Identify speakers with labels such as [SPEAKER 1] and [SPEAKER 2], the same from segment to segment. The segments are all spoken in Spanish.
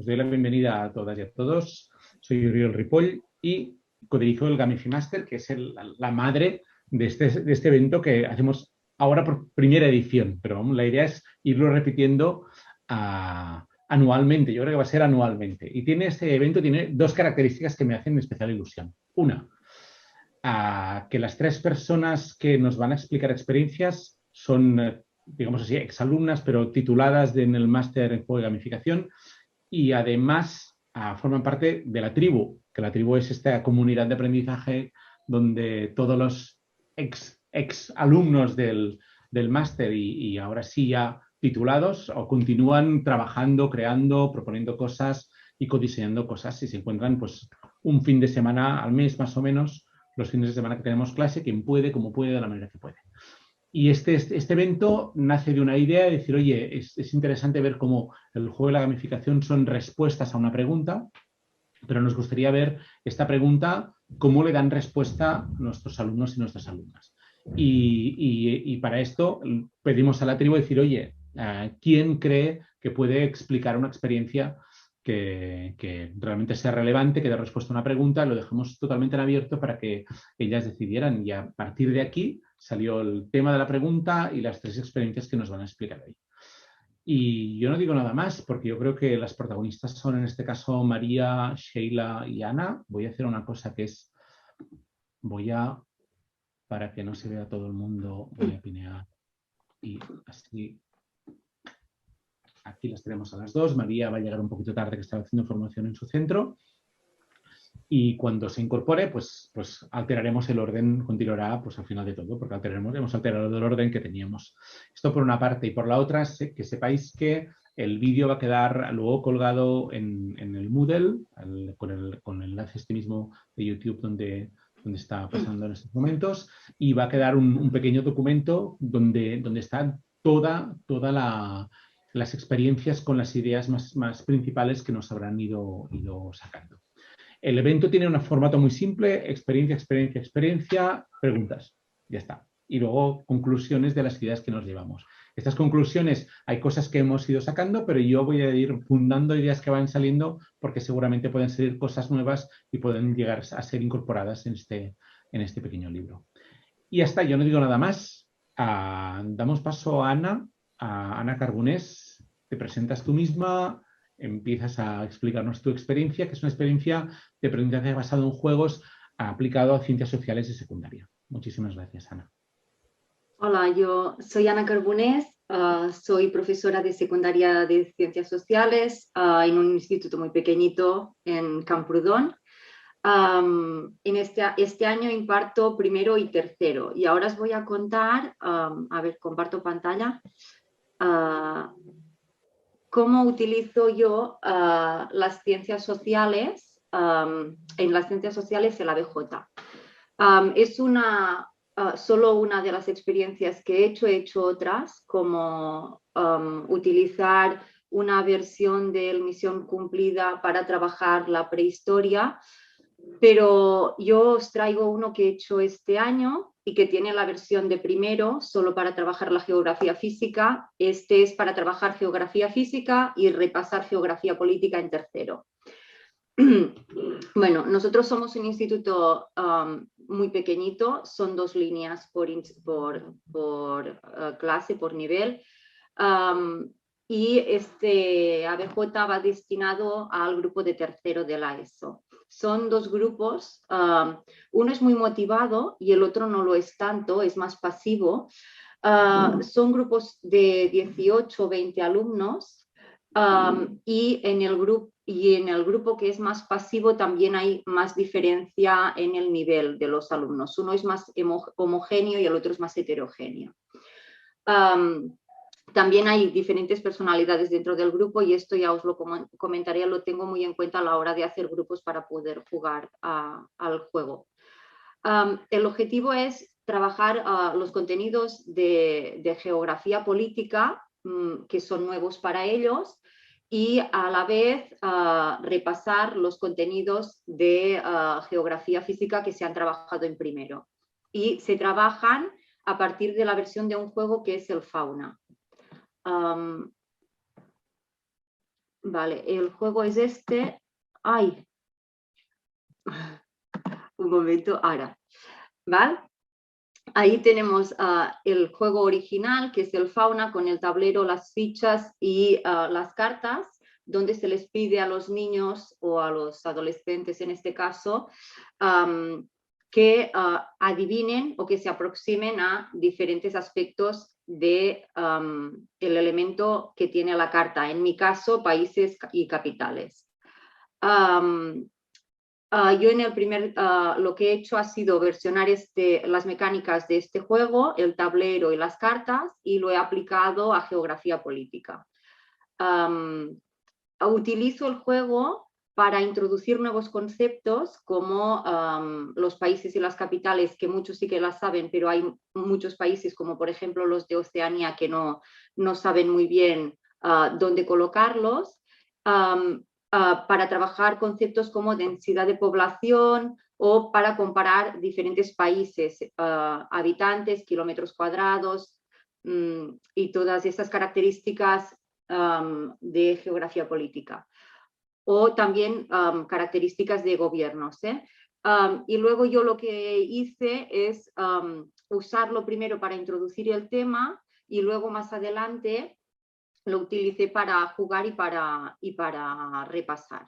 [SPEAKER 1] doy la bienvenida a todas y a todos. Soy Oriol Ripoll y codirijo el Gamifimaster, que es la madre de este evento que hacemos ahora por primera edición. Pero vamos, la idea es irlo repitiendo anualmente. Yo creo que va a ser anualmente. Y este evento tiene dos características que me hacen especial ilusión. Una, que las tres personas que nos van a explicar experiencias son, digamos así, exalumnas, pero tituladas en el máster en juego de gamificación y además forman parte de la tribu, que la tribu es esta comunidad de aprendizaje donde todos los ex alumnos del máster y ahora sí ya titulados o continúan trabajando, creando, proponiendo cosas y codiseñando cosas y se encuentran pues un fin de semana al mes más o menos, los fines de semana que tenemos clase, quien puede, como puede, de la manera que puede. Y este evento nace de una idea de decir, oye, es interesante ver cómo el juego y la gamificación son respuestas a una pregunta, pero nos gustaría ver esta pregunta, cómo le dan respuesta nuestros alumnos y nuestras alumnas. Y para esto pedimos a la tribu decir, oye, ¿quién cree que puede explicar una experiencia que realmente sea relevante, que dé respuesta a una pregunta? Lo dejamos totalmente en abierto para que ellas decidieran y a partir de aquí salió el tema de la pregunta y las tres experiencias que nos van a explicar hoy. Y yo no digo nada más porque yo creo que las protagonistas son en este caso María, Sheila y Ana. Voy a hacer una cosa que es, para que no se vea todo el mundo, voy a pinear y así. Aquí las tenemos a las dos. María va a llegar un poquito tarde, que está haciendo formación en su centro. Y cuando se incorpore, pues alteraremos el orden, continuará pues al final de todo, porque hemos alterado el orden que teníamos. Esto por una parte. Y por la otra, que sepáis que el vídeo va a quedar luego colgado en el Moodle, con el enlace este mismo de YouTube donde está pasando en estos momentos, y va a quedar un pequeño documento donde están todas las experiencias con las ideas más principales que nos habrán ido sacando. El evento tiene un formato muy simple, experiencia, preguntas. Ya está. Y luego conclusiones de las ideas que nos llevamos. Estas conclusiones, hay cosas que hemos ido sacando, pero yo voy a ir fundando ideas que van saliendo porque seguramente pueden salir cosas nuevas y pueden llegar a ser incorporadas en este pequeño libro. Y ya está, yo no digo nada más. Damos paso a Ana Carbonés. Te presentas tú misma, empiezas a explicarnos tu experiencia, que es una experiencia de aprendizaje basado en juegos aplicado a ciencias sociales de secundaria. Muchísimas gracias, Ana.
[SPEAKER 2] Hola, yo soy Ana Carbonés, soy profesora de secundaria de ciencias sociales en un instituto muy pequeñito en Camprodon. En este año imparto primero y tercero y ahora os voy a contar, a ver, comparto pantalla, cómo utilizo yo las ciencias sociales, en las ciencias sociales el ABJ. Es solo una de las experiencias que he hecho otras, como utilizar una versión de Misión Cumplida para trabajar la prehistoria, pero yo os traigo uno que he hecho este año y que tiene la versión de primero, solo para trabajar la geografía física. Este es para trabajar geografía física y repasar geografía política en tercero. Bueno, nosotros somos un instituto muy pequeñito, son 2 líneas por clase, por nivel, y este ABJ va destinado al grupo de tercero de la ESO. Son 2 grupos, uno es muy motivado y el otro no lo es tanto, es más pasivo. Son grupos de 18 o 20 alumnos. Y en el grupo que es más pasivo también hay más diferencia en el nivel de los alumnos. Uno es más homogéneo y el otro es más heterogéneo. También hay diferentes personalidades dentro del grupo y esto ya os lo comentaré, lo tengo muy en cuenta a la hora de hacer grupos para poder jugar al juego. El objetivo es trabajar los contenidos de geografía política, que son nuevos para ellos, y a la vez repasar los contenidos de geografía física que se han trabajado en primero. Y se trabajan a partir de la versión de un juego que es el Fauna. Vale, el juego es este. ¡Ay! Un momento, ahora. ¿Vale? Ahí tenemos el juego original, que es el Fauna, con el tablero, las fichas y las cartas, donde se les pide a los niños o a los adolescentes, en este caso, que adivinen o que se aproximen a diferentes aspectos de el elemento que tiene la carta. En mi caso, países y capitales. Yo en el lo que he hecho ha sido versionar las mecánicas de este juego, el tablero y las cartas, y lo he aplicado a geografía política. Utilizo el juego para introducir nuevos conceptos como los países y las capitales, que muchos sí que las saben, pero hay muchos países como por ejemplo los de Oceanía que no saben muy bien dónde colocarlos. Para trabajar conceptos como densidad de población o para comparar diferentes países, habitantes, kilómetros cuadrados y todas estas características de geografía política. O también características de gobiernos. Y luego yo lo que hice es usarlo primero para introducir el tema y luego más adelante lo utilicé para jugar y para repasar.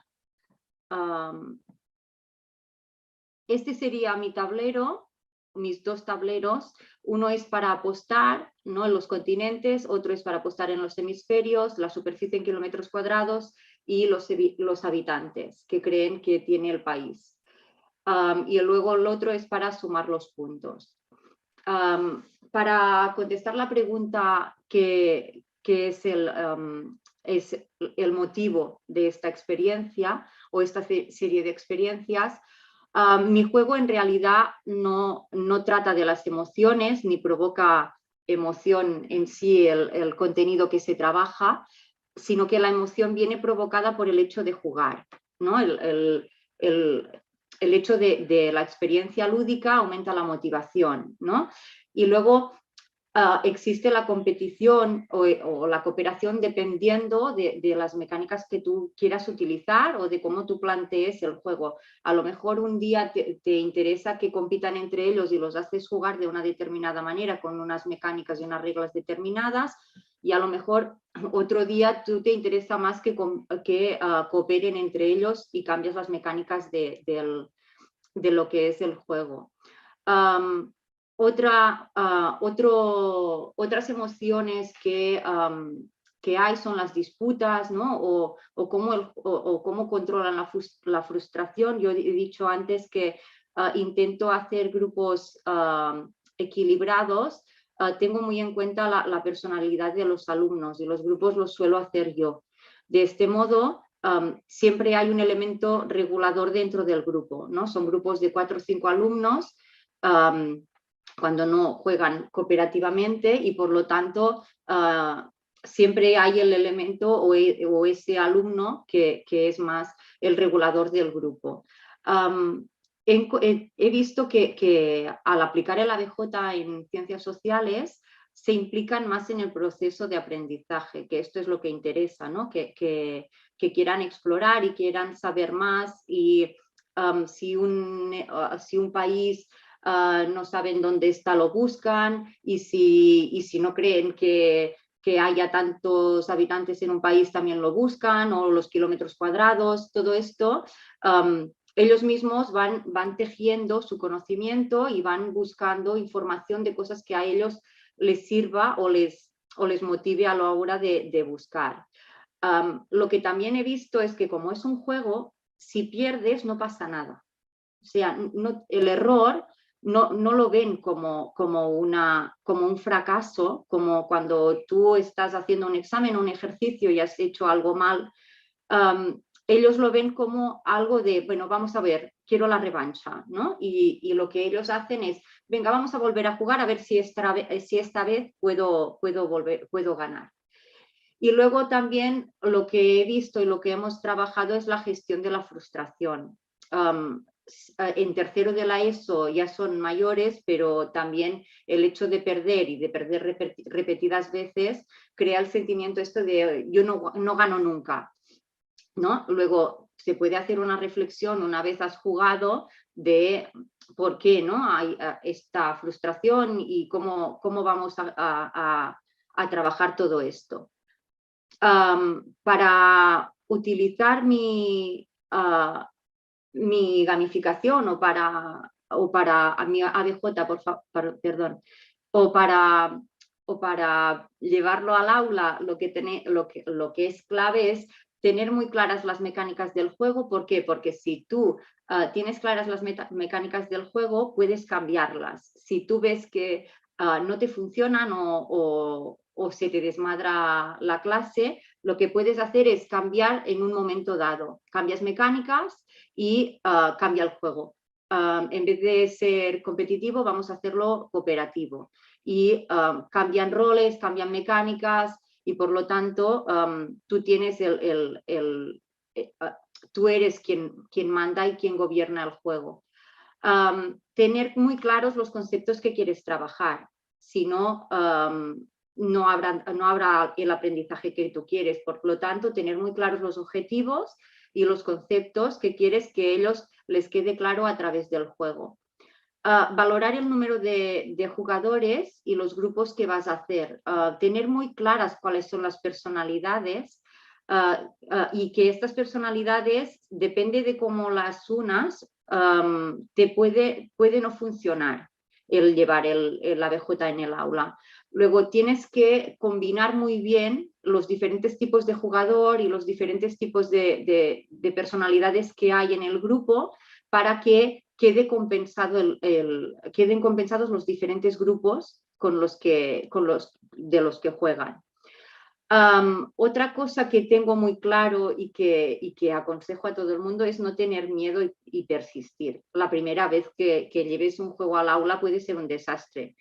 [SPEAKER 2] Este sería mi tablero, mis dos tableros. Uno es para apostar, ¿no?, en los continentes, otro es para apostar en los hemisferios, la superficie en kilómetros cuadrados y los habitantes que creen que tiene el país. Y luego el otro es para sumar los puntos. Para contestar la pregunta que es el motivo de esta experiencia o esta serie de experiencias, mi juego en realidad no trata de las emociones ni provoca emoción en sí el contenido que se trabaja, sino que la emoción viene provocada por el hecho de jugar, ¿no? El hecho de la experiencia lúdica aumenta la motivación, ¿no? Y luego existe la competición o la cooperación dependiendo de las mecánicas que tú quieras utilizar o de cómo tú plantees el juego. A lo mejor un día te interesa que compitan entre ellos y los haces jugar de una determinada manera con unas mecánicas y unas reglas determinadas, y a lo mejor otro día tú te interesa más que cooperen entre ellos y cambias las mecánicas de lo que es el juego. Otras emociones que hay son las disputas, ¿no? o cómo controlan la frustración. Yo he dicho antes que intento hacer grupos equilibrados. Tengo muy en cuenta la personalidad de los alumnos y los grupos los suelo hacer yo. De este modo, siempre hay un elemento regulador dentro del grupo, ¿no? Son grupos de 4 o 5 alumnos cuando no juegan cooperativamente y por lo tanto siempre hay el elemento o ese alumno que es más el regulador del grupo. He visto que al aplicar el ABJ en ciencias sociales se implican más en el proceso de aprendizaje, que esto es lo que interesa, ¿no? Que quieran explorar y quieran saber más, y si un país no saben dónde está, lo buscan, y si no creen que haya tantos habitantes en un país, también lo buscan, o los kilómetros cuadrados, todo esto. Ellos mismos van tejiendo su conocimiento y van buscando información de cosas que a ellos les sirva o les motive a la hora de buscar. Lo que también he visto es que como es un juego, si pierdes no pasa nada. O sea, el error no lo ven como un fracaso, como cuando tú estás haciendo un examen o un ejercicio y has hecho algo mal. Ellos lo ven como algo de, bueno, vamos a ver, quiero la revancha, ¿no? Y lo que ellos hacen es, venga, vamos a volver a jugar a ver si esta vez puedo ganar. Y luego también lo que he visto y lo que hemos trabajado es la gestión de la frustración. En tercero de la ESO ya son mayores, pero también el hecho de perder y de perder repetidas veces crea el sentimiento esto de yo no gano nunca. ¿no? Luego se puede hacer una reflexión una vez has jugado de por qué, ¿no?, hay esta frustración y cómo vamos a trabajar todo esto. Para utilizar mi gamificación o para mi ABJ, perdón, o para llevarlo al aula, lo que es clave es tener muy claras las mecánicas del juego. ¿Por qué? Porque si tú tienes claras las mecánicas del juego, puedes cambiarlas. Si tú ves que no te funcionan o se te desmadra la clase, lo que puedes hacer es cambiar en un momento dado. Cambias mecánicas y cambia el juego. En vez de ser competitivo, vamos a hacerlo cooperativo. Y cambian roles, cambian mecánicas y por lo tanto tú tienes tú eres quien manda y quien gobierna el juego. Tener muy claros los conceptos que quieres trabajar, si no, no habrá el aprendizaje que tú quieres. Por lo tanto, tener muy claros los objetivos y los conceptos que quieres que ellos les quede claro a través del juego. Valorar el número de jugadores y los grupos que vas a hacer. Tener muy claras cuáles son las personalidades y que estas personalidades, depende de cómo las unas, te puede no funcionar el llevar la ABJ en el aula. Luego tienes que combinar muy bien los diferentes tipos de jugador y los diferentes tipos de personalidades que hay en el grupo para que queden compensados los diferentes grupos de los que juegan. Otra cosa que tengo muy claro y que aconsejo a todo el mundo es no tener miedo y persistir. La primera vez que lleves un juego al aula puede ser un desastre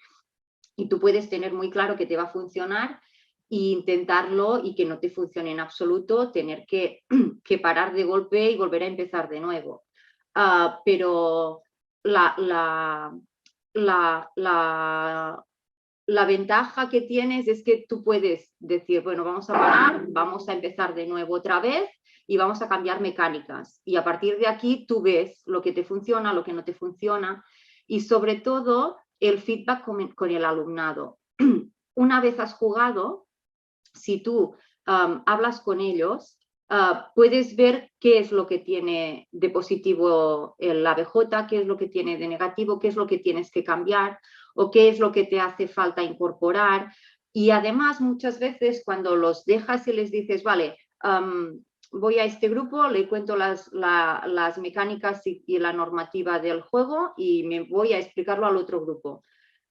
[SPEAKER 2] y tú puedes tener muy claro que te va a funcionar e intentarlo y que no te funcione en absoluto, tener que parar de golpe y volver a empezar de nuevo. Pero la ventaja que tienes es que tú puedes decir, bueno, vamos a parar, vamos a empezar de nuevo otra vez y vamos a cambiar mecánicas. Y a partir de aquí tú ves lo que te funciona, lo que no te funciona y sobre todo el feedback con el alumnado. Una vez has jugado, si tú hablas con ellos, puedes ver qué es lo que tiene de positivo el ABJ, qué es lo que tiene de negativo, qué es lo que tienes que cambiar o qué es lo que te hace falta incorporar. Y además muchas veces cuando los dejas y les dices, vale, voy a este grupo, le cuento las mecánicas y la normativa del juego y me voy a explicarlo al otro grupo.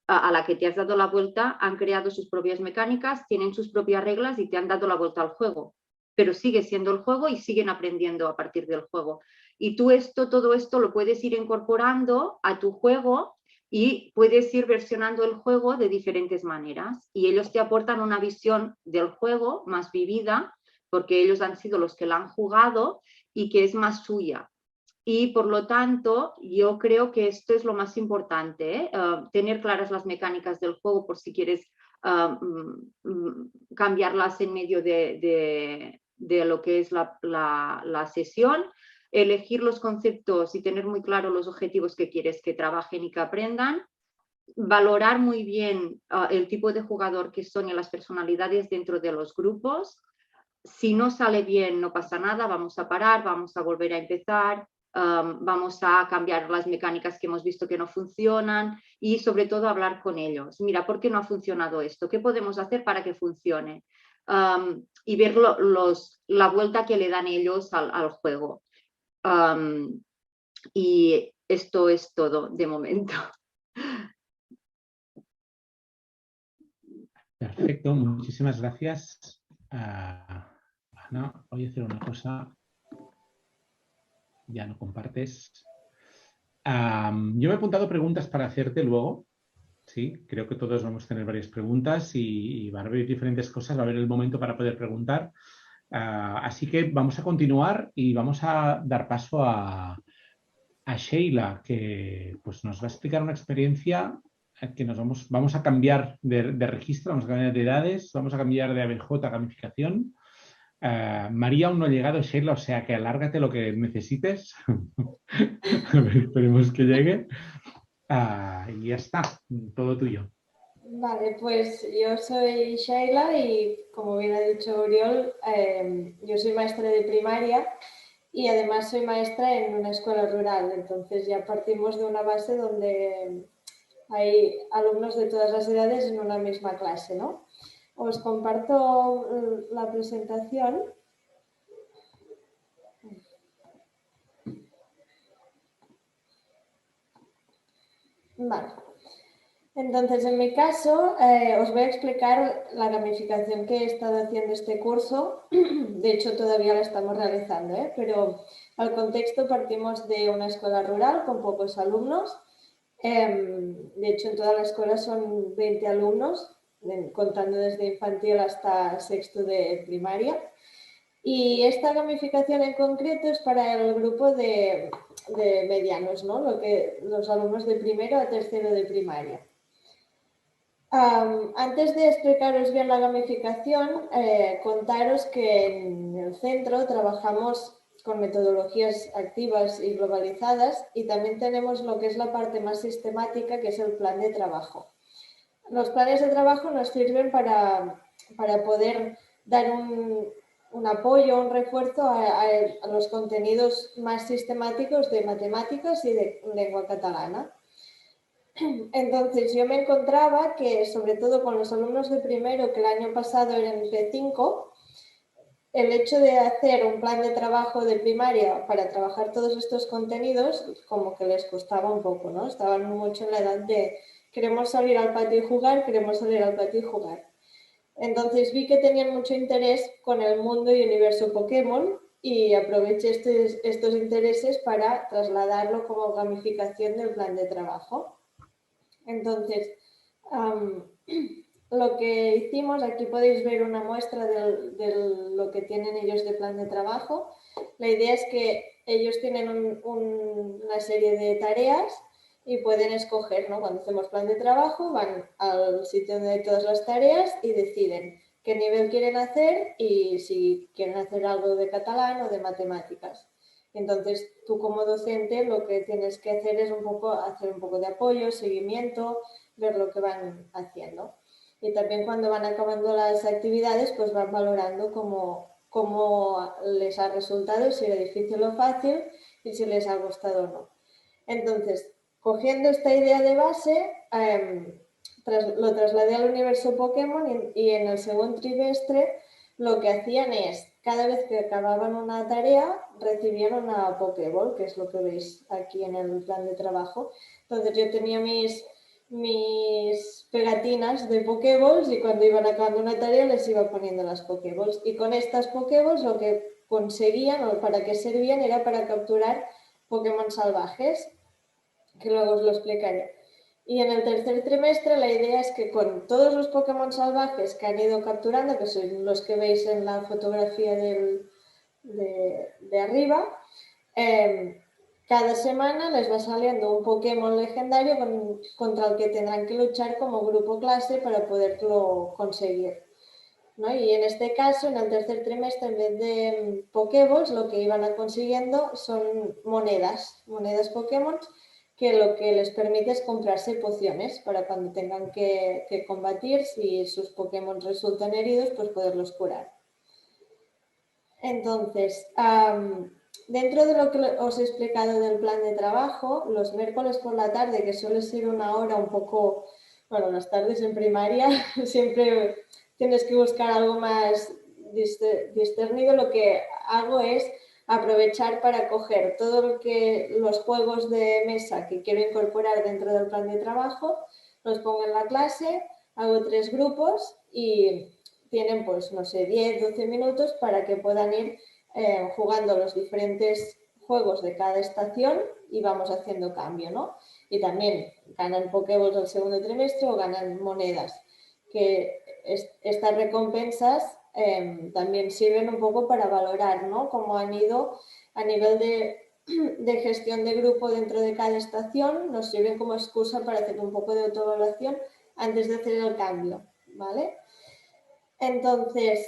[SPEAKER 2] A la que te has dado la vuelta, han creado sus propias mecánicas, tienen sus propias reglas y te han dado la vuelta al juego. Pero sigue siendo el juego y siguen aprendiendo a partir del juego. Y tú todo esto lo puedes ir incorporando a tu juego y puedes ir versionando el juego de diferentes maneras. Y ellos te aportan una visión del juego más vivida, porque ellos han sido los que la han jugado y que es más suya. Y por lo tanto, yo creo que esto es lo más importante, tener claras las mecánicas del juego por si quieres cambiarlas en medio de lo que es la sesión, elegir los conceptos y tener muy claro los objetivos que quieres que trabajen y que aprendan, valorar muy bien el tipo de jugador que son y las personalidades dentro de los grupos. Si no sale bien, no pasa nada, vamos a parar, vamos a volver a empezar. Vamos a cambiar las mecánicas que hemos visto que no funcionan y sobre todo hablar con ellos. Mira, ¿por qué no ha funcionado esto? ¿Qué podemos hacer para que funcione? Y ver la vuelta que le dan ellos al juego. Y esto es todo de momento.
[SPEAKER 1] Perfecto, muchísimas gracias. Ana, voy a hacer una cosa. Ya no compartes. Yo me he apuntado preguntas para hacerte luego. Sí, creo que todos vamos a tener varias preguntas y van a haber diferentes cosas. Va a haber el momento para poder preguntar. Así que vamos a continuar y vamos a dar paso a Sheila, que pues, nos va a explicar una experiencia que vamos a cambiar de registro, vamos a cambiar de edades, vamos a cambiar de ABJ a gamificación. María aún no ha llegado, Sheila, o sea que alárgate lo que necesites. A ver, esperemos que llegue. Y ya está, todo tuyo.
[SPEAKER 3] Vale, pues yo soy Sheila y como bien ha dicho Oriol, yo soy maestra de primaria y además soy maestra en una escuela rural, entonces ya partimos de una base donde hay alumnos de todas las edades en una misma clase, ¿no? Os comparto la presentación. Vale. Entonces, en mi caso, os voy a explicar la gamificación que he estado haciendo este curso. De hecho, todavía la estamos realizando, pero al contexto partimos de una escuela rural con pocos alumnos. De hecho, en toda la escuela son 20 alumnos, contando desde infantil hasta sexto de primaria. Y esta gamificación en concreto es para el grupo de medianos, ¿no? Los alumnos de primero a tercero de primaria. Antes de explicaros bien la gamificación, contaros que en el centro trabajamos con metodologías activas y globalizadas y también tenemos lo que es la parte más sistemática, que es el plan de trabajo. Los planes de trabajo nos sirven para poder dar un apoyo, un refuerzo a los contenidos más sistemáticos de matemáticas y de lengua catalana. Entonces yo me encontraba que, sobre todo con los alumnos de primero, que el año pasado eran P5, el hecho de hacer un plan de trabajo de primaria para trabajar todos estos contenidos como que les costaba un poco, ¿no? Estaban mucho en la edad de queremos salir al patio y jugar, queremos salir al patio y jugar. Entonces vi que tenían mucho interés con el mundo y universo Pokémon y aproveché estos intereses para trasladarlo como gamificación del plan de trabajo. Entonces, lo que hicimos, aquí podéis ver una muestra de lo que tienen ellos de plan de trabajo. La idea es que ellos tienen una serie de tareas y pueden escoger, ¿no? Cuando hacemos plan de trabajo, van al sitio donde hay todas las tareas y deciden qué nivel quieren hacer y si quieren hacer algo de catalán o de matemáticas. Entonces, tú como docente lo que tienes que hacer es hacer un poco de apoyo, seguimiento, ver lo que van haciendo. Y también cuando van acabando las actividades, pues van valorando cómo les ha resultado, si era difícil o fácil y si les ha gustado o no. Entonces, cogiendo esta idea de base, lo trasladé al universo Pokémon y en el segundo trimestre lo que hacían es, cada vez que acababan una tarea, recibían una Pokéball, que es lo que veis aquí en el plan de trabajo. Entonces yo tenía mis pegatinas de Pokéballs y cuando iban acabando una tarea les iba poniendo las Pokéballs. Y con estas Pokéballs lo que conseguían o para qué servían era para capturar Pokémon salvajes, que luego os lo explicaré. Y en el tercer trimestre la idea es que con todos los Pokémon salvajes que han ido capturando, que son los que veis en la fotografía de arriba, cada semana les va saliendo un Pokémon legendario contra el que tendrán que luchar como grupo clase para poderlo conseguir, ¿no? Y en este caso, en el tercer trimestre, en vez de Pokéballs, lo que iban a consiguiendo son monedas Pokémon, que lo que les permite es comprarse pociones para cuando tengan que combatir, si sus Pokémon resultan heridos, pues poderlos curar. Entonces, dentro de lo que os he explicado del plan de trabajo, los miércoles por la tarde, que suele ser una hora un poco, bueno, las tardes en primaria, siempre tienes que buscar algo más discernido, lo que hago es aprovechar para coger todos los juegos de mesa que quiero incorporar dentro del plan de trabajo, los pongo en la clase, hago 3 grupos y tienen, pues, no sé, 10, 12 minutos para que puedan ir jugando los diferentes juegos de cada estación y vamos haciendo cambio, ¿no? Y también ganan Pokéballs el segundo trimestre o ganan monedas, que estas recompensas también sirven un poco para valorar, ¿no? Cómo han ido a nivel de gestión de grupo dentro de cada estación, nos sirven como excusa para hacer un poco de autoevaluación antes de hacer el cambio, ¿vale? Entonces,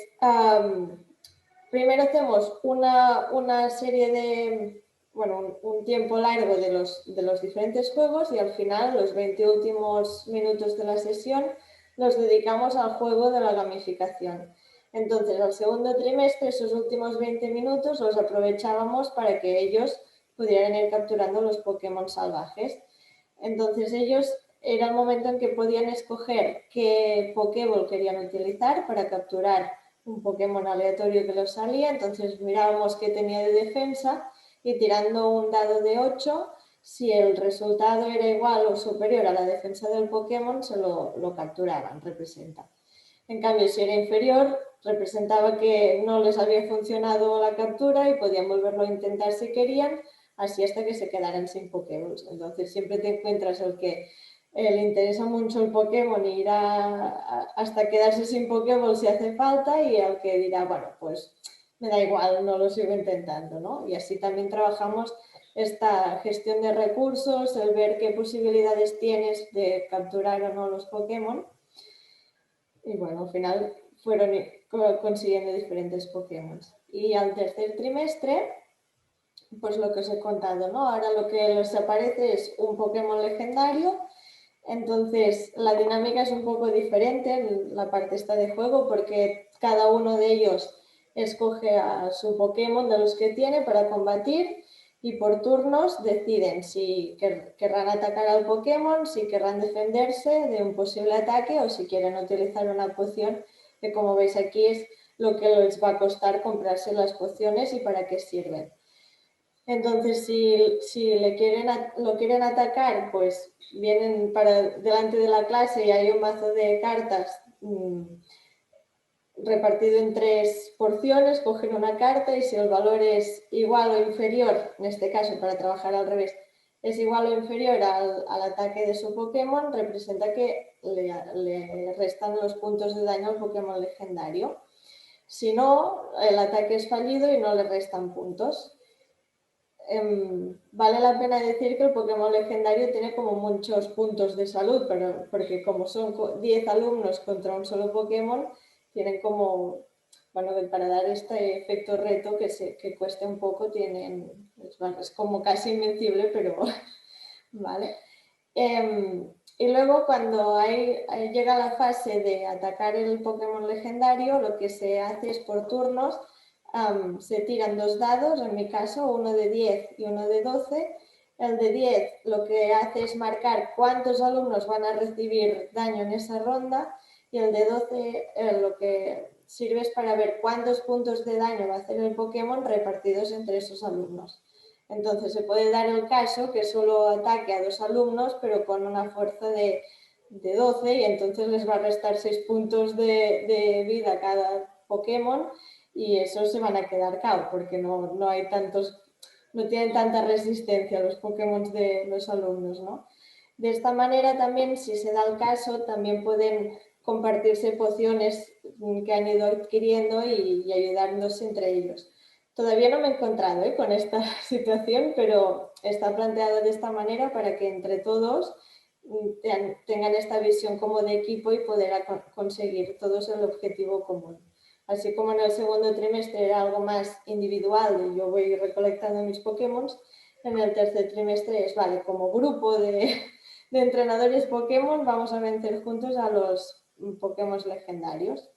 [SPEAKER 3] primero hacemos una serie de, bueno, un tiempo largo de los diferentes juegos y al final, los 20 últimos minutos de la sesión, los dedicamos al juego de la gamificación. Entonces, al segundo trimestre, esos últimos 20 minutos los aprovechábamos para que ellos pudieran ir capturando los Pokémon salvajes. Entonces, ellos era el momento en que podían escoger qué Pokéball querían utilizar para capturar un Pokémon aleatorio que los salía. Entonces, mirábamos qué tenía de defensa y tirando un dado de 8, si el resultado era igual o superior a la defensa del Pokémon, se lo capturaban, representa. En cambio, si era inferior, representaba que no les había funcionado la captura y podían volverlo a intentar si querían, así hasta que se quedaran sin Pokéballs. Entonces, siempre te encuentras el que le interesa mucho el Pokémon y irá hasta quedarse sin Pokéball si hace falta, y al que dirá, bueno, pues me da igual, no lo sigo intentando, ¿no? Y así también trabajamos esta gestión de recursos, el ver qué posibilidades tienes de capturar o no los Pokémon. Y bueno, al final fueron consiguiendo diferentes Pokémon. Y al tercer trimestre, pues lo que os he contado, ¿no? Ahora lo que les aparece es un Pokémon legendario. Entonces la dinámica es un poco diferente en la parte esta de juego, porque cada uno de ellos escoge a su Pokémon de los que tiene para combatir, y por turnos deciden si querrán atacar al Pokémon, si querrán defenderse de un posible ataque o si quieren utilizar una poción, que como veis aquí es lo que les va a costar comprarse las pociones y para qué sirven. Entonces, si lo quieren atacar, pues vienen para delante de la clase y hay un mazo de cartas repartido en 3 porciones, cogen una carta y si el valor es igual o inferior, en este caso para trabajar al revés, es igual o inferior al ataque de su Pokémon, representa que le restan los puntos de daño al Pokémon legendario. Si no, el ataque es fallido y no le restan puntos. Vale la pena decir que el Pokémon legendario tiene como muchos puntos de salud, pero porque como son 10 alumnos contra un solo Pokémon, tienen como, bueno, para dar este efecto reto que cueste un poco, es como casi invencible, pero vale. Y luego cuando llega la fase de atacar el Pokémon legendario, lo que se hace es por turnos. Se tiran 2 dados, en mi caso uno de 10 y uno de 12. El de 10 lo que hace es marcar cuántos alumnos van a recibir daño en esa ronda, y el de 12 lo que sirve es para ver cuántos puntos de daño va a hacer el Pokémon repartidos entre esos alumnos. Entonces se puede dar el caso que solo ataque a 2 alumnos pero con una fuerza de 12, y entonces les va a restar 6 puntos de vida a cada Pokémon, y esos se van a quedar KO porque no hay tantos, no tienen tanta resistencia los Pokémon de los alumnos, ¿no? De esta manera también, si se da el caso, también pueden compartirse pociones que han ido adquiriendo y ayudándose entre ellos. Todavía no me he encontrado con esta situación, pero está planteado de esta manera para que entre todos tengan esta visión como de equipo y poder conseguir todos el objetivo común. Así como en el segundo trimestre era algo más individual y yo voy recolectando mis Pokémon, en el tercer trimestre es, vale, como grupo de entrenadores Pokémon vamos a vencer juntos a los Pokémon legendarios.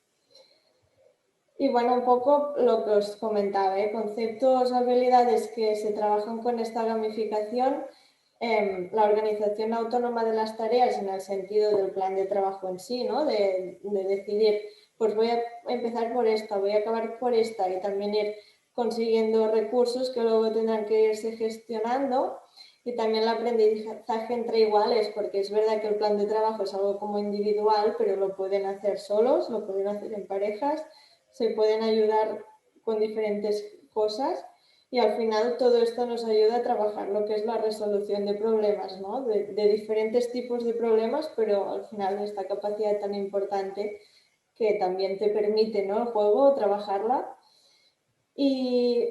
[SPEAKER 3] Y bueno, un poco lo que os comentaba, conceptos, habilidades que se trabajan con esta gamificación, la organización autónoma de las tareas en el sentido del plan de trabajo en sí, ¿no? De decidir, pues voy a empezar por esta, voy a acabar por esta, y también ir consiguiendo recursos que luego tendrán que irse gestionando, y también el aprendizaje entre iguales, porque es verdad que el plan de trabajo es algo como individual, pero lo pueden hacer solos, lo pueden hacer en parejas, se pueden ayudar con diferentes cosas, y al final todo esto nos ayuda a trabajar lo que es la resolución de problemas, ¿no? de diferentes tipos de problemas, pero al final esta capacidad tan importante que también te permite, ¿no? el juego, trabajarla. Y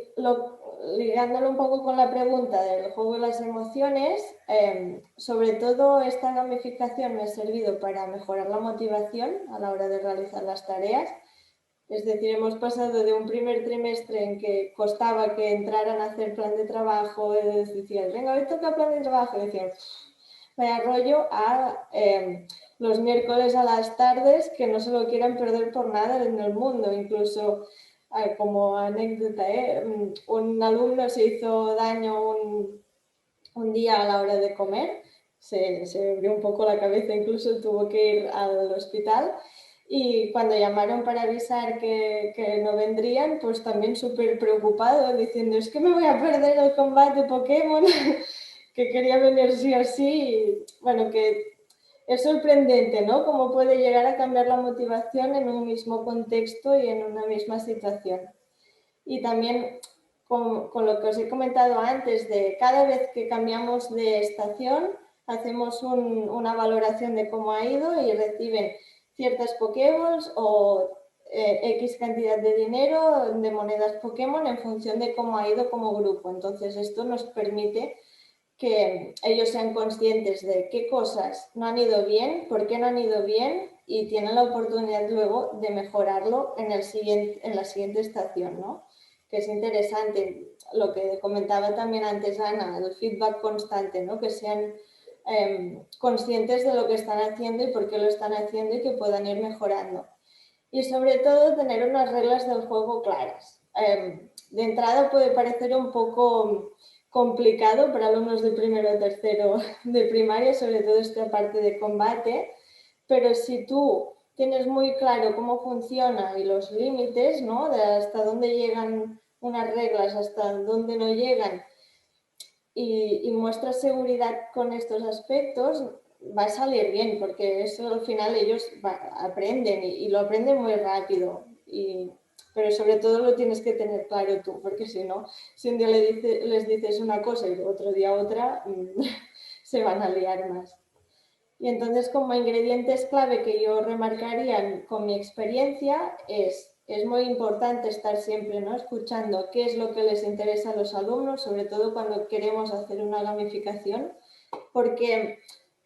[SPEAKER 3] ligándolo un poco con la pregunta del juego y las emociones, sobre todo esta gamificación me ha servido para mejorar la motivación a la hora de realizar las tareas, Es decir, hemos pasado de un primer trimestre en que costaba que entraran a hacer plan de trabajo, decían, venga, hoy toca plan de trabajo, y decían, vaya rollo, a los miércoles a las tardes que no se lo quieran perder por nada en el mundo. Incluso, como anécdota, un alumno se hizo daño un día a la hora de comer, se abrió un poco la cabeza, incluso tuvo que ir al hospital. Y cuando llamaron para avisar que no vendrían, pues también súper preocupado, diciendo, es que me voy a perder el combate Pokémon, que quería venir sí o sí. Y, bueno, que es sorprendente, ¿no? Cómo puede llegar a cambiar la motivación en un mismo contexto y en una misma situación. Y también con lo que os he comentado antes, de cada vez que cambiamos de estación, hacemos una valoración de cómo ha ido y reciben ciertas Pokéballs o X cantidad de dinero, de monedas Pokémon, en función de cómo ha ido como grupo. Entonces, esto nos permite que ellos sean conscientes de qué cosas no han ido bien, por qué no han ido bien, y tienen la oportunidad luego de mejorarlo en la siguiente estación, ¿no? Que es interesante lo que comentaba también antes Ana, el feedback constante, ¿no? Que sean conscientes de lo que están haciendo y por qué lo están haciendo y que puedan ir mejorando. Y sobre todo tener unas reglas del juego claras. De entrada puede parecer un poco complicado para alumnos de primero o tercero de primaria, sobre todo esta parte de combate, pero si tú tienes muy claro cómo funciona y los límites, ¿no? De hasta dónde llegan unas reglas, hasta dónde no llegan, y muestras seguridad con estos aspectos, va a salir bien, porque eso al final ellos aprenden y lo aprenden muy rápido. Pero sobre todo lo tienes que tener claro tú, porque si no, si un día les dices una cosa y otro día otra, se van a liar más. Y entonces, como ingredientes clave que yo remarcaría con mi experiencia, es muy importante estar siempre, ¿no?, escuchando qué es lo que les interesa a los alumnos, sobre todo cuando queremos hacer una gamificación, porque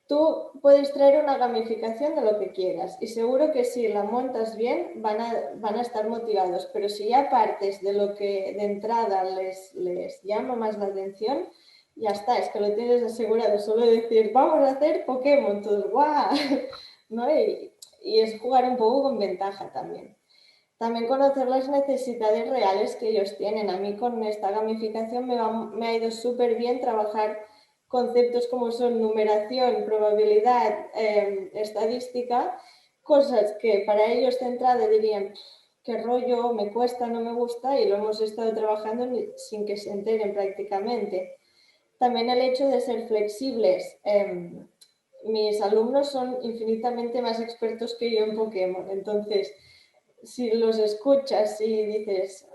[SPEAKER 3] tú puedes traer una gamificación de lo que quieras y seguro que si la montas bien van a estar motivados, pero si ya partes de lo que de entrada les llama más la atención, ya está, es que lo tienes asegurado. Solo decir, vamos a hacer Pokémon, todos, ¡guau! ¿No? Y es jugar un poco con ventaja también. También conocer las necesidades reales que ellos tienen. A mí con esta gamificación me ha ido súper bien trabajar conceptos como son numeración, probabilidad, estadística, cosas que para ellos de entrada dirían, qué rollo, me cuesta, no me gusta, y lo hemos estado trabajando sin que se enteren prácticamente. También el hecho de ser flexibles. Mis alumnos son infinitamente más expertos que yo en Pokémon, entonces si los escuchas y dices,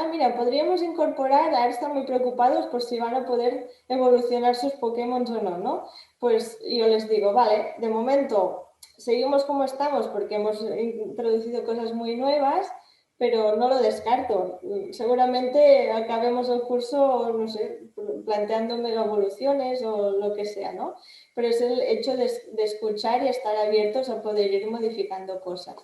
[SPEAKER 3] mira, podríamos incorporar, ahora están muy preocupados por si van a poder evolucionar sus Pokémon o no, ¿no? Pues yo les digo, vale, de momento seguimos como estamos porque hemos introducido cosas muy nuevas, pero no lo descarto. Seguramente acabemos el curso, no sé, planteando mega evoluciones o lo que sea, ¿no? Pero es el hecho de escuchar y estar abiertos a poder ir modificando cosas.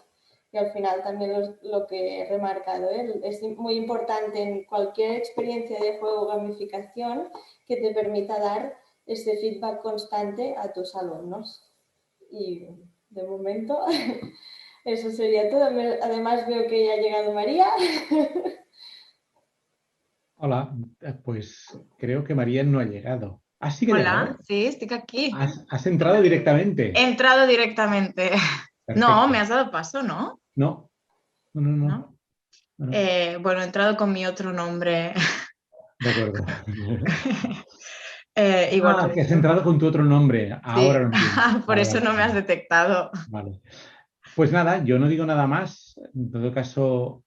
[SPEAKER 3] Y al final también lo que he remarcado, es muy importante en cualquier experiencia de juego, gamificación, que te permita dar ese feedback constante a tus alumnos. Y de momento eso sería todo. Además veo que ya ha llegado María.
[SPEAKER 1] Hola, pues creo que María no ha llegado. ¿Sí que ha llegado?
[SPEAKER 4] Hola, sí, estoy aquí.
[SPEAKER 1] ¿Has entrado directamente?
[SPEAKER 4] He entrado directamente.
[SPEAKER 1] Perfecto.
[SPEAKER 4] No, me has dado paso, ¿no?
[SPEAKER 1] No.
[SPEAKER 4] ¿No? Bueno, he entrado con mi otro nombre.
[SPEAKER 1] De acuerdo.
[SPEAKER 4] Igual
[SPEAKER 1] Que has entrado con tu otro nombre. Ahora
[SPEAKER 4] sí.
[SPEAKER 1] lo entiendo.
[SPEAKER 4] Por eso no me has detectado.
[SPEAKER 1] Vale. Pues nada, yo no digo nada más. En todo caso,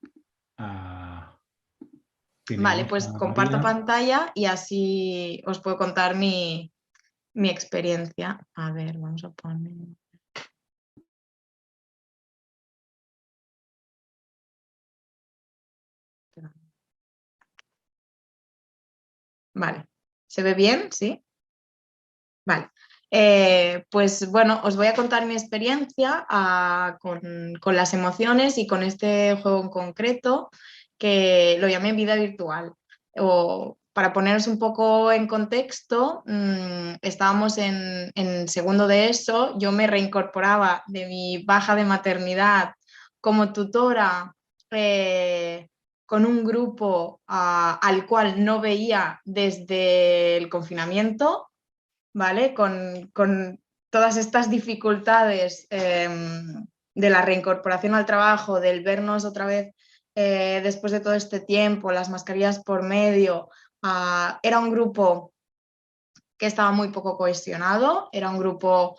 [SPEAKER 4] Vale, pues comparto
[SPEAKER 1] María.
[SPEAKER 4] pantalla y así os puedo contar mi experiencia. A ver, vamos a poner... Vale, ¿se ve bien? ¿Sí? Vale. Pues bueno, os voy a contar mi experiencia con las emociones y con este juego en concreto, que lo llamé vida virtual. O, para poneros un poco en contexto, estábamos en segundo de ESO, yo me reincorporaba de mi baja de maternidad como tutora con un grupo al cual no veía desde el confinamiento, ¿vale? Con todas estas dificultades de la reincorporación al trabajo, del vernos otra vez después de todo este tiempo, las mascarillas por medio, era un grupo que estaba muy poco cohesionado, era un grupo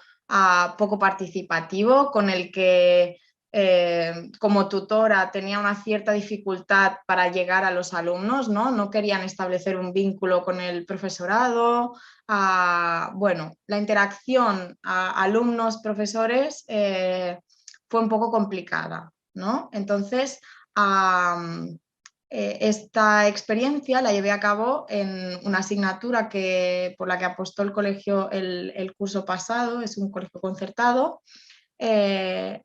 [SPEAKER 4] poco participativo, con el que como tutora tenía una cierta dificultad para llegar a los alumnos, ¿no? No querían establecer un vínculo con el profesorado. Bueno, la interacción alumnos-profesores fue un poco complicada, ¿no? Entonces, esta experiencia la llevé a cabo en una asignatura por la que apostó el colegio el curso pasado, es un colegio concertado.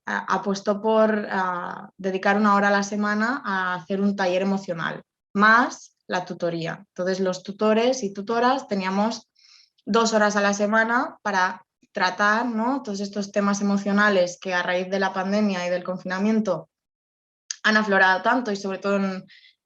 [SPEAKER 4] Apostó por dedicar 1 hora a la semana a hacer un taller emocional, más la tutoría. Entonces los tutores y tutoras teníamos 2 horas a la semana para tratar, ¿no?, todos estos temas emocionales que a raíz de la pandemia y del confinamiento han aflorado tanto, y sobre todo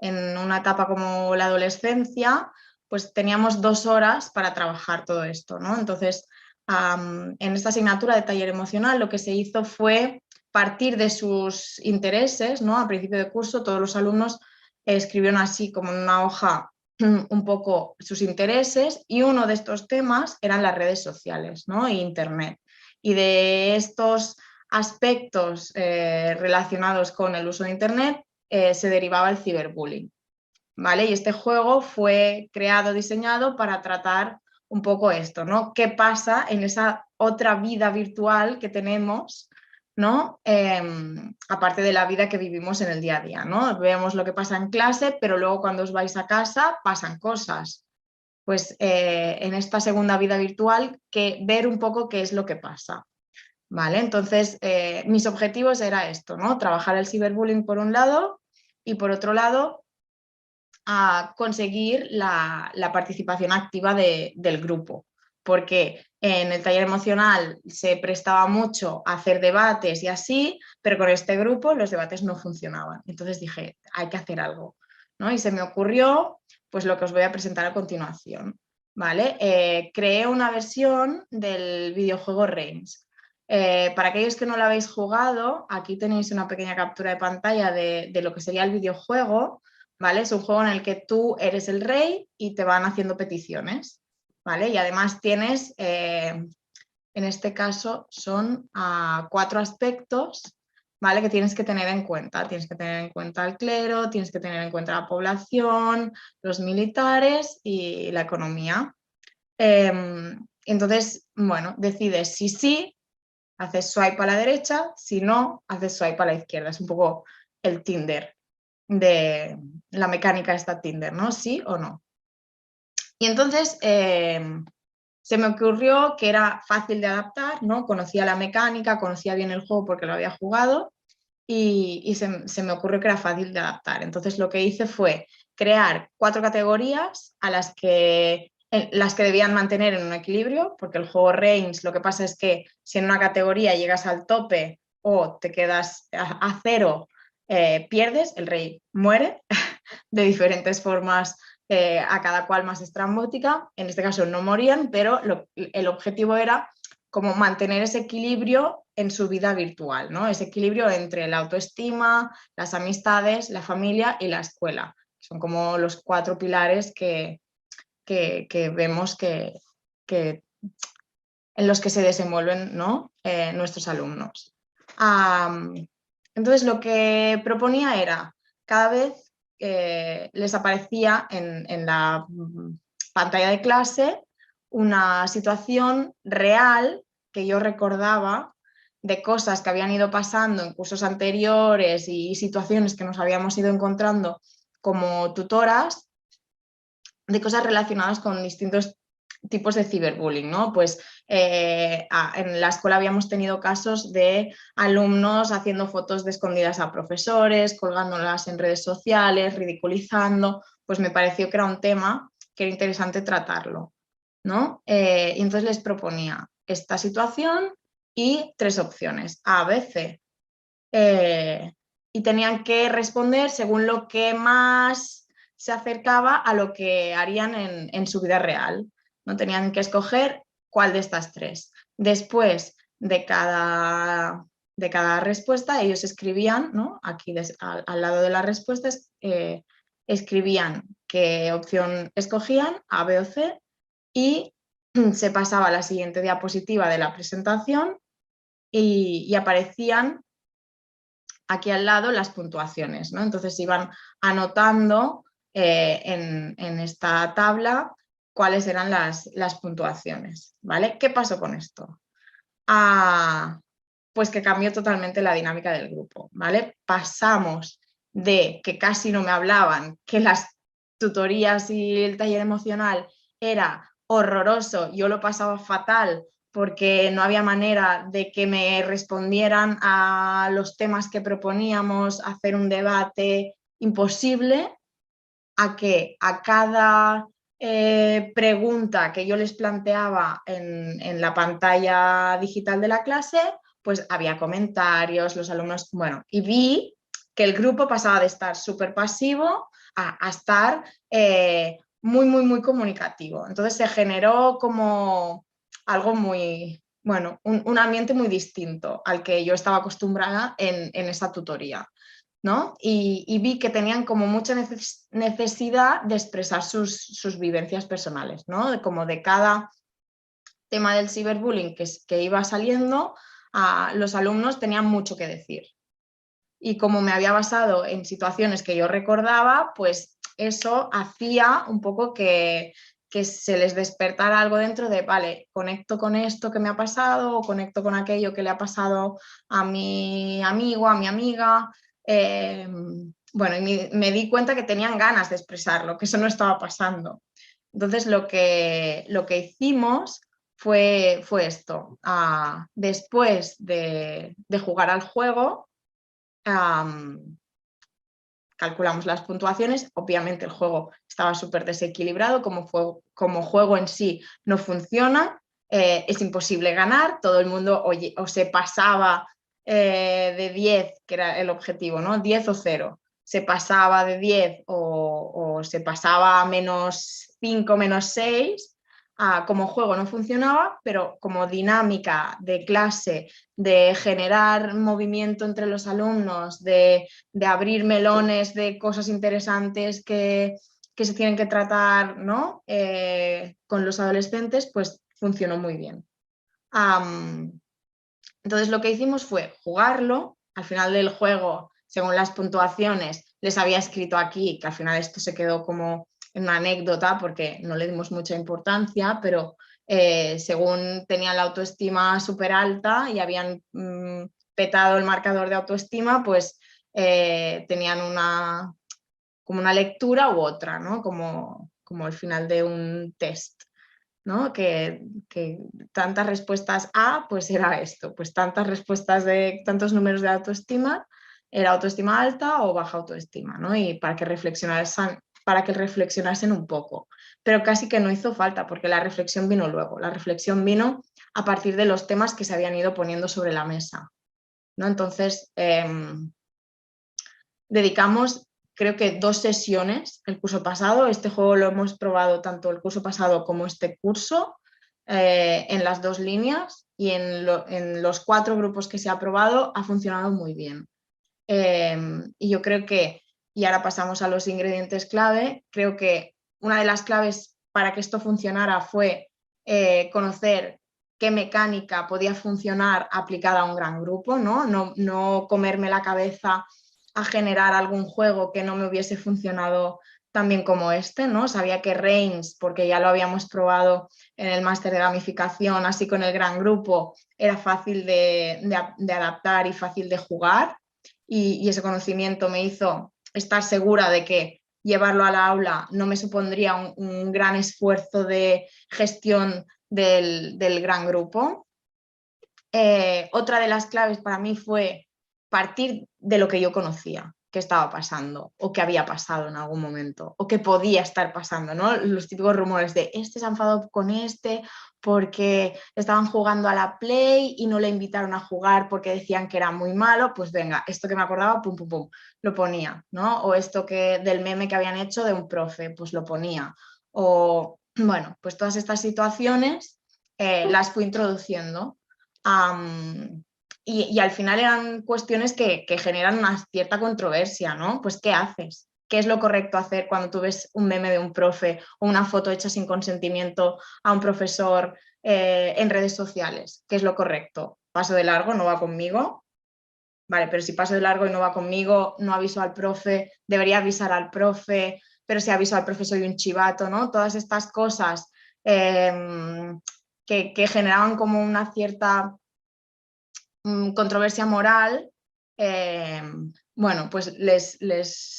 [SPEAKER 4] en una etapa como la adolescencia, pues teníamos 2 horas para trabajar todo esto, ¿no? Entonces, en esta asignatura de taller emocional lo que se hizo fue partir de sus intereses, ¿no? A principio de curso todos los alumnos escribieron así como en una hoja un poco sus intereses, y uno de estos temas eran las redes sociales, ¿no?, e Internet. Y de estos aspectos relacionados con el uso de Internet se derivaba el ciberbullying, ¿vale? Y este juego fue creado, diseñado para tratar un poco esto, ¿no? ¿Qué pasa en esa otra vida virtual que tenemos, ¿no? Aparte de la vida que vivimos en el día a día, ¿no? Vemos lo que pasa en clase, pero luego cuando os vais a casa pasan cosas. Pues en esta segunda vida virtual, ver un poco qué es lo que pasa. ¿Vale? Entonces, mis objetivos era esto, ¿no? Trabajar el ciberbullying por un lado, y por otro lado, conseguir la participación activa del grupo, porque en el taller emocional se prestaba mucho a hacer debates y así, pero con este grupo los debates no funcionaban. Entonces dije, hay que hacer algo, ¿no? Y se me ocurrió pues lo que os voy a presentar a continuación, ¿vale? Creé una versión del videojuego Reigns. Para aquellos que no lo habéis jugado, aquí tenéis una pequeña captura de pantalla de lo que sería el videojuego, ¿vale? Es un juego en el que tú eres el rey y te van haciendo peticiones, ¿vale? Y además tienes, en este caso, son 4 aspectos, ¿vale?, que tienes que tener en cuenta. Tienes que tener en cuenta el clero, tienes que tener en cuenta la población, los militares y la economía. Entonces, bueno, decides si sí, haces swipe a la derecha, si no, haces swipe a la izquierda. Es un poco el Tinder, de la mecánica esta Tinder, ¿no? Sí o no. Y entonces se me ocurrió que era fácil de adaptar, ¿no? Conocía la mecánica, conocía bien el juego porque lo había jugado, y se me ocurrió que era fácil de adaptar. Entonces lo que hice fue crear 4 categorías las que debían mantener en un equilibrio, porque el juego Reigns lo que pasa es que si en una categoría llegas al tope o te quedas a 0, pierdes, el rey muere de diferentes formas, a cada cual más estrambótica. En este caso no morían, pero el objetivo era como mantener ese equilibrio en su vida virtual, ¿no? Ese equilibrio entre la autoestima, las amistades, la familia y la escuela. Son como los 4 pilares que vemos en los que se desenvuelven, ¿no?, nuestros alumnos. Entonces lo que proponía era, cada vez les aparecía en la pantalla de clase una situación real que yo recordaba de cosas que habían ido pasando en cursos anteriores y situaciones que nos habíamos ido encontrando como tutoras, de cosas relacionadas con distintos tipos de ciberbullying, ¿no? Pues en la escuela habíamos tenido casos de alumnos haciendo fotos de escondidas a profesores, colgándolas en redes sociales, ridiculizando. Pues me pareció que era un tema que era interesante tratarlo, ¿no? Y entonces les proponía esta situación y 3 opciones, A, B, C. Y tenían que responder según lo que más se acercaba a lo que harían en su vida real, ¿no? Tenían que escoger cuál de estas 3. Después de cada respuesta, ellos escribían, ¿no? Aquí al lado de las respuestas, escribían qué opción escogían, A, B o C, y se pasaba a la siguiente diapositiva de la presentación y aparecían aquí al lado las puntuaciones, ¿no? Entonces iban anotando en esta tabla cuáles eran las puntuaciones, ¿vale? ¿Qué pasó con esto? Pues que cambió totalmente la dinámica del grupo, ¿vale? Pasamos de que casi no me hablaban, que las tutorías y el taller emocional era horroroso, yo lo pasaba fatal porque no había manera de que me respondieran a los temas que proponíamos, hacer un debate imposible, a que a cada pregunta que yo les planteaba en la pantalla digital de la clase, pues había comentarios, los alumnos, bueno, y vi que el grupo pasaba de estar súper pasivo a estar muy, muy, muy comunicativo. Entonces se generó como algo muy, bueno, un ambiente muy distinto al que yo estaba acostumbrada en esa tutoría, ¿no? Y vi que tenían como mucha necesidad de expresar sus vivencias personales, ¿no? Como de cada tema del ciberbullying que iba saliendo, los alumnos tenían mucho que decir. Y como me había basado en situaciones que yo recordaba, pues eso hacía un poco que se les despertara algo dentro de, vale, conecto con esto que me ha pasado, o conecto con aquello que le ha pasado a mi amigo, a mi amiga. Bueno, y me di cuenta que tenían ganas de expresarlo, que eso no estaba pasando. Entonces lo que hicimos fue esto. Después de jugar al juego, calculamos las puntuaciones. Obviamente el juego estaba súper desequilibrado, como juego en sí no funciona, es imposible ganar, todo el mundo o se pasaba de 10, que era el objetivo, ¿no? 10 o 0, se pasaba de 10 o se pasaba a -5, -6. Como juego no funcionaba, pero como dinámica de clase, de generar movimiento entre los alumnos, de abrir melones de cosas interesantes que se tienen que tratar, ¿no? Con los adolescentes, pues funcionó muy bien. Entonces lo que hicimos fue jugarlo. Al final del juego, según las puntuaciones, les había escrito aquí, que al final esto se quedó como en una anécdota porque no le dimos mucha importancia, pero según tenían la autoestima súper alta y habían petado el marcador de autoestima, pues tenían como una lectura u otra, ¿no? Como el final de un test, ¿no? Que tantas respuestas A, pues era esto, pues tantas respuestas de tantos números de autoestima, era autoestima alta o baja autoestima, ¿no? Y para que reflexionasen un poco. Pero casi que no hizo falta porque la reflexión vino luego. La reflexión vino a partir de los temas que se habían ido poniendo sobre la mesa, ¿no? Entonces, dedicamos creo que 2 sesiones el curso pasado. Este juego lo hemos probado tanto el curso pasado como este curso en las 2 líneas y en los 4 grupos que se ha probado ha funcionado muy bien. Y yo creo que, y ahora pasamos a los ingredientes clave, creo que una de las claves para que esto funcionara fue conocer qué mecánica podía funcionar aplicada a un gran grupo, no comerme la cabeza a generar algún juego que no me hubiese funcionado tan bien como este, ¿no? Sabía que Reigns, porque ya lo habíamos probado en el máster de gamificación, así con el gran grupo, era fácil de adaptar y fácil de jugar, y ese conocimiento me hizo estar segura de que llevarlo a la aula no me supondría un gran esfuerzo de gestión del gran grupo. Otra de las claves para mí fue partir de lo que yo conocía que estaba pasando o que había pasado en algún momento o que podía estar pasando, ¿no? Los típicos rumores de este se ha enfadado con este porque estaban jugando a la Play y no le invitaron a jugar porque decían que era muy malo, pues venga, esto que me acordaba, pum, pum, pum, lo ponía, ¿no? O esto que del meme que habían hecho de un profe, pues lo ponía. O, bueno, pues todas estas situaciones las fui introduciendo. Y al final eran cuestiones que generan una cierta controversia, ¿no? Pues ¿qué haces? ¿Qué es lo correcto hacer cuando tú ves un meme de un profe o una foto hecha sin consentimiento a un profesor en redes sociales? ¿Qué es lo correcto? ¿Paso de largo? ¿No va conmigo? Vale, pero si paso de largo y no va conmigo, no aviso al profe, debería avisar al profe, pero si aviso al profe soy un chivato, ¿no? Todas estas cosas que generaban como una cierta controversia moral, bueno, pues les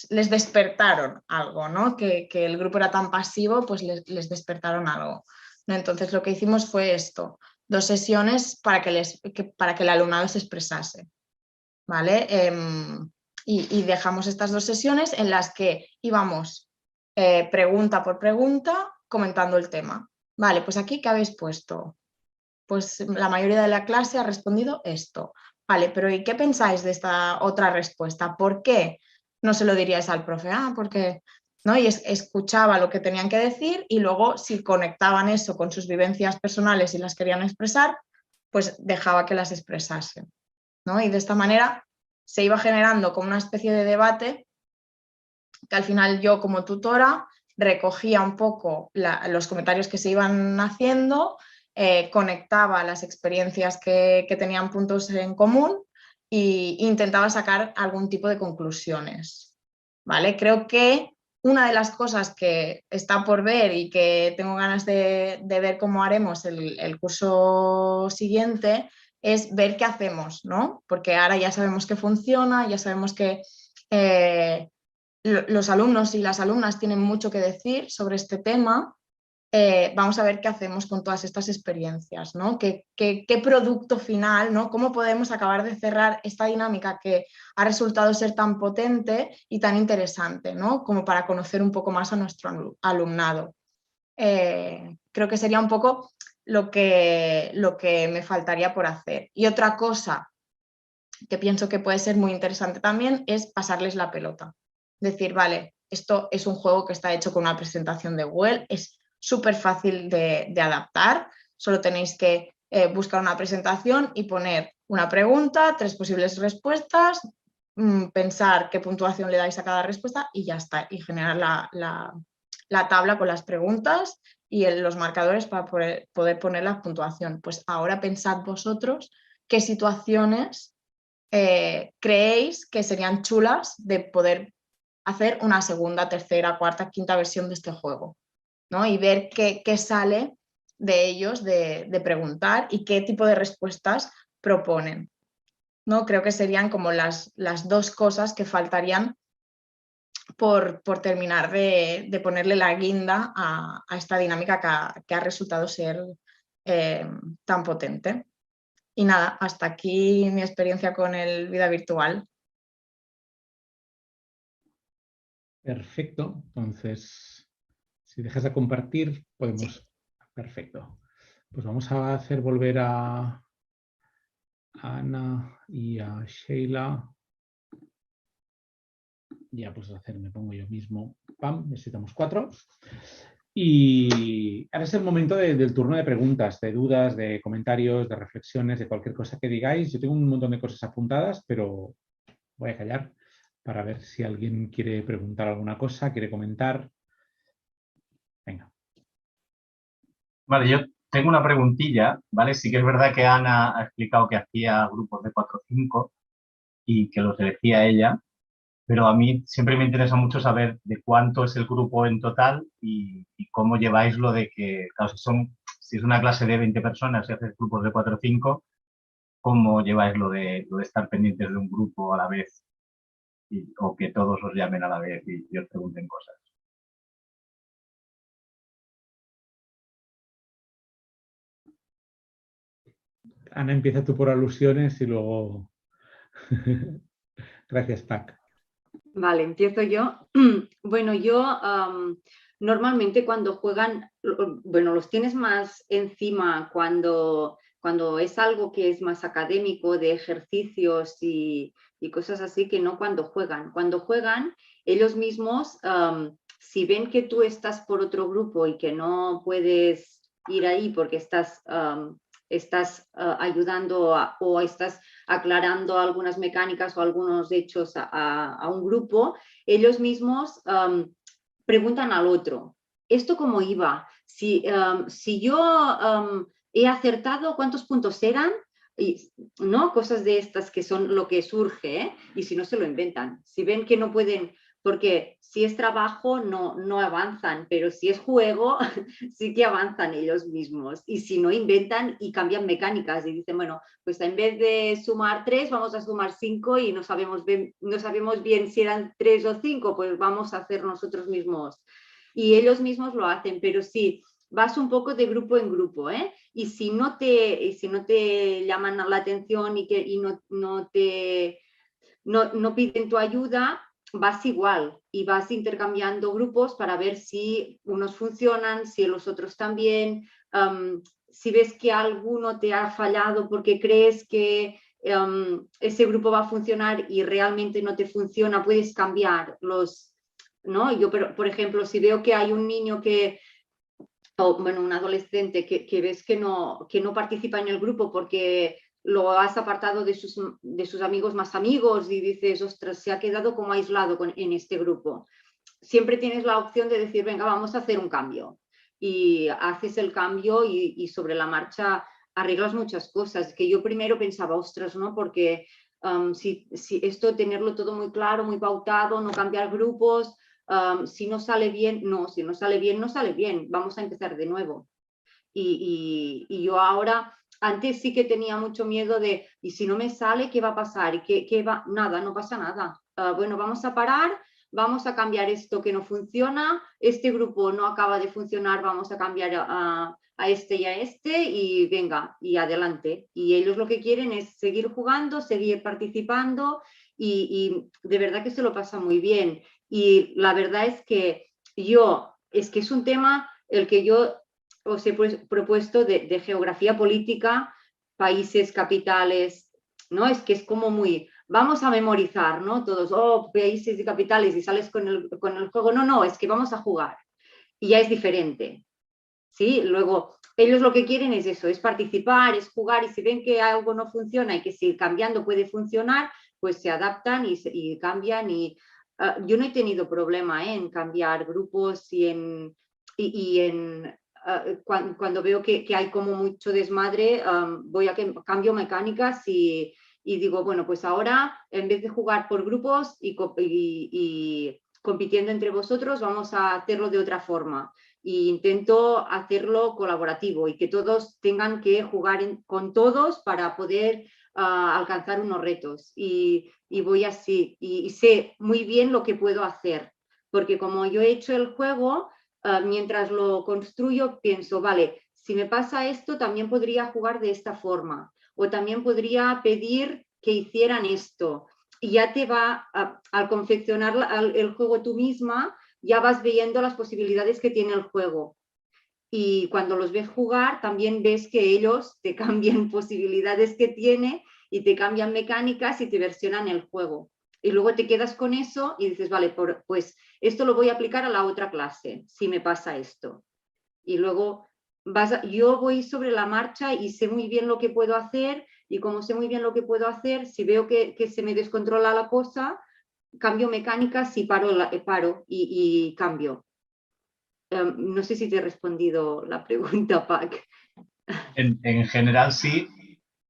[SPEAKER 4] despertaron algo, ¿no? Que el grupo era tan pasivo, pues les despertaron algo, ¿no? Entonces lo que hicimos fue esto, 2 sesiones para que el alumnado se expresase, ¿vale? Y dejamos estas 2 sesiones en las que íbamos pregunta por pregunta comentando el tema. Vale, pues aquí, ¿qué habéis puesto? Pues la mayoría de la clase ha respondido esto. Vale, pero ¿y qué pensáis de esta otra respuesta? ¿Por qué no se lo diríais al profe? Ah, porque, ¿no? Y escuchaba lo que tenían que decir y luego si conectaban eso con sus vivencias personales y las querían expresar, pues dejaba que las expresasen, ¿no? Y de esta manera se iba generando como una especie de debate que al final yo como tutora recogía un poco los comentarios que se iban haciendo, conectaba las experiencias que tenían puntos en común e intentaba sacar algún tipo de conclusiones, ¿vale? Creo que una de las cosas que está por ver y que tengo ganas de ver cómo haremos el curso siguiente es ver qué hacemos, ¿no? Porque ahora ya sabemos que funciona, ya sabemos que los alumnos y las alumnas tienen mucho que decir sobre este tema. Vamos a ver qué hacemos con todas estas experiencias, ¿no? ¿Qué producto final, ¿no? ¿Cómo podemos acabar de cerrar esta dinámica que ha resultado ser tan potente y tan interesante, ¿no? Como para conocer un poco más a nuestro alumnado. Creo que sería un poco lo que me faltaría por hacer. Y otra cosa que pienso que puede ser muy interesante también es pasarles la pelota. Decir, vale, esto es un juego que está hecho con una presentación de Google, es súper fácil de adaptar, solo tenéis que buscar una presentación y poner una pregunta, 3 posibles respuestas, pensar qué puntuación le dais a cada respuesta y ya está, y generar la tabla con las preguntas y los marcadores para poder poner la puntuación. Pues ahora pensad vosotros qué situaciones creéis que serían chulas de poder hacer una segunda, tercera, cuarta, quinta versión de este juego, ¿no? Y ver qué sale de ellos de preguntar y qué tipo de respuestas proponen, ¿no? Creo que serían como las 2 cosas que faltarían por terminar de ponerle la guinda a esta dinámica que ha resultado ser tan potente. Y nada, hasta aquí mi experiencia con el Vida Virtual.
[SPEAKER 1] Perfecto. Entonces, si dejas de compartir, podemos...
[SPEAKER 4] Sí.
[SPEAKER 1] Perfecto. Pues vamos a hacer volver a Ana y a Sheila. Ya, pues me pongo yo mismo. Pam, necesitamos 4. Y ahora es el momento del turno de preguntas, de dudas, de comentarios, de reflexiones, de cualquier cosa que digáis. Yo tengo un montón de cosas apuntadas, pero voy a callar para ver si alguien quiere preguntar alguna cosa, quiere comentar. Venga.
[SPEAKER 5] Vale, yo tengo una preguntilla, ¿vale? Sí que es verdad que Ana ha explicado que hacía grupos de 4 o 5 y que los elegía ella, pero a mí siempre me interesa mucho saber de cuánto es el grupo en total y cómo lleváis lo de que, claro, si es una clase de 20 personas y haces grupos de 4 o 5, ¿cómo lleváis lo de estar pendientes de un grupo a la vez? o que todos os llamen a la vez y os pregunten cosas.
[SPEAKER 1] Ana, empieza tú por alusiones y luego... Gracias, Pac.
[SPEAKER 2] Vale, empiezo yo. Bueno, yo normalmente cuando juegan, bueno, los tienes más encima cuando es algo que es más académico, de ejercicios y cosas así, que no cuando juegan. Cuando juegan, ellos mismos, si ven que tú estás por otro grupo y que no puedes ir ahí porque estás ayudando o estás aclarando algunas mecánicas o algunos hechos a un grupo, ellos mismos preguntan al otro, ¿esto cómo iba? Si yo he acertado, ¿cuántos puntos eran? Y, ¿no? Cosas de estas que son lo que surge, ¿eh? Y si no, se lo inventan. Si ven que no pueden, porque si es trabajo no avanzan, pero si es juego sí que avanzan ellos mismos. Y si no, inventan y cambian mecánicas y dicen, bueno, pues en vez de sumar 3 vamos a sumar 5 y no sabemos bien si eran 3 o 5, pues vamos a hacer nosotros mismos. Y ellos mismos lo hacen, pero sí, vas un poco de grupo en grupo, ¿eh? Y si no te llaman la atención y no piden tu ayuda, vas igual y vas intercambiando grupos para ver si unos funcionan, si los otros también. Si ves que alguno te ha fallado porque crees que ese grupo va a funcionar y realmente no te funciona, puedes cambiar los, ¿no? Yo, por ejemplo, si veo que hay un niño bueno, un adolescente que ves que no participa en el grupo porque lo has apartado de sus amigos más amigos y dices, ostras, se ha quedado como aislado en este grupo. Siempre tienes la opción de decir, venga, vamos a hacer un cambio. Y haces el cambio y sobre la marcha arreglas muchas cosas. Que yo primero pensaba, ostras, ¿no? Porque si esto, tenerlo todo muy claro, muy pautado, no cambiar grupos, si no sale bien, si no sale bien, no sale bien. Vamos a empezar de nuevo. Y yo ahora, antes sí que tenía mucho miedo de, ¿y si no me sale, qué va a pasar? ¿Y qué va? Nada, no pasa nada. Bueno, vamos a parar, vamos a cambiar esto que no funciona, este grupo no acaba de funcionar, vamos a cambiar a este y a este y venga, y adelante. Y ellos lo que quieren es seguir jugando, seguir participando y de verdad que se lo pasa muy bien. Y la verdad es que es un tema el que yo os he propuesto de geografía política, países, capitales, ¿no? Es que es como muy, vamos a memorizar, ¿no? Todos, países y capitales y sales con el juego. No, es que vamos a jugar. Y ya es diferente, ¿sí? Luego, ellos lo que quieren es eso, es participar, es jugar y si ven que algo no funciona y que si cambiando puede funcionar, pues se adaptan y cambian y yo no he tenido problema en cambiar grupos y en cuando veo que hay como mucho desmadre, cambio mecánicas y digo, bueno, pues ahora en vez de jugar por grupos y compitiendo entre vosotros, vamos a hacerlo de otra forma. E intento hacerlo colaborativo y que todos tengan que jugar con todos para poder alcanzar unos retos. Y voy así y sé muy bien lo que puedo hacer, porque como yo he hecho el juego, mientras lo construyo pienso, vale, si me pasa esto también podría jugar de esta forma o también podría pedir que hicieran esto y ya te va al confeccionar el juego tú misma, ya vas viendo las posibilidades que tiene el juego y cuando los ves jugar también ves que ellos te cambian posibilidades que tiene y te cambian mecánicas y te versionan el juego. Y luego te quedas con eso y dices, vale, pues esto lo voy a aplicar a la otra clase, si me pasa esto. Y luego yo voy sobre la marcha y sé muy bien lo que puedo hacer y como sé muy bien lo que puedo hacer, si veo que se me descontrola la cosa, cambio mecánicas y paro y cambio. No sé si te he respondido la pregunta, Pac.
[SPEAKER 5] En general sí,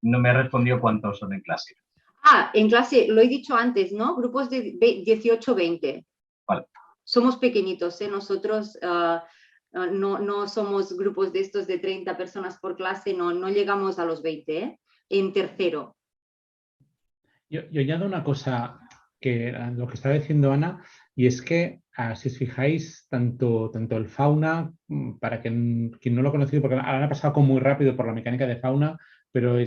[SPEAKER 5] no me respondió cuántos son en clase.
[SPEAKER 2] En clase, lo he dicho antes, ¿no? Grupos de 18-20.
[SPEAKER 5] Vale.
[SPEAKER 2] Somos pequeñitos, ¿eh? Nosotros no somos grupos de estos de 30 personas por clase, no llegamos a los 20, ¿eh? En tercero.
[SPEAKER 1] Yo añado una cosa lo que estaba diciendo Ana, y es que, si os fijáis, tanto el fauna, para quien no lo ha conocido, porque ahora ha pasado como muy rápido por la mecánica de fauna, pero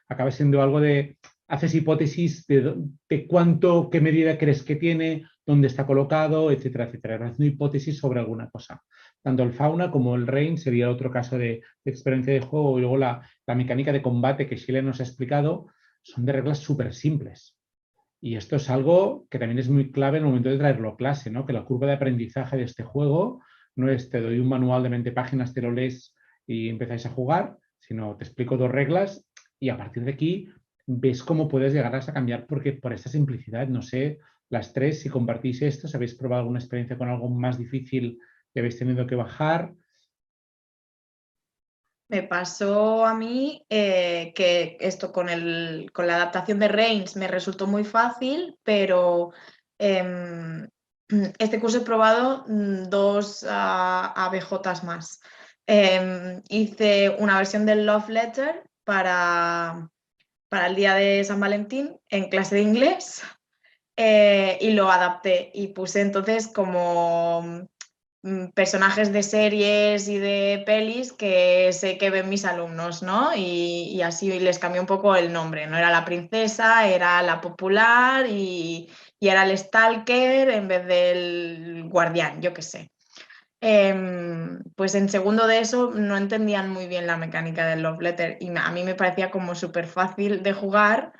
[SPEAKER 1] acaba siendo algo de, haces hipótesis de cuánto, qué medida crees que tiene, dónde está colocado, etcétera, etcétera. Haciendo hipótesis sobre alguna cosa. Tanto el fauna como el reign sería otro caso de experiencia de juego, y luego la mecánica de combate que Sheila nos ha explicado son de reglas súper simples. Y esto es algo que también es muy clave en el momento de traerlo a clase, ¿no? Que la curva de aprendizaje de este juego no es te doy un manual de 20 páginas, te lo lees y empezáis a jugar, sino te explico 2 reglas y a partir de aquí ves cómo puedes llegar a cambiar, porque por esta simplicidad, no sé, las 3, si compartís esto, si habéis probado alguna experiencia con algo más difícil que habéis tenido que bajar.
[SPEAKER 4] Me pasó a mí que esto con la adaptación de Reigns me resultó muy fácil, pero este curso he probado 2 ABJs más. Hice una versión del Love Letter para el día de San Valentín en clase de inglés y lo adapté y puse entonces como personajes de series y de pelis que sé que ven mis alumnos, ¿no? Y así les cambié un poco el nombre, no era la princesa, era la popular y era el stalker en vez del guardián, yo qué sé. Pues en segundo de eso no entendían muy bien la mecánica del Love Letter y a mí me parecía como súper fácil de jugar,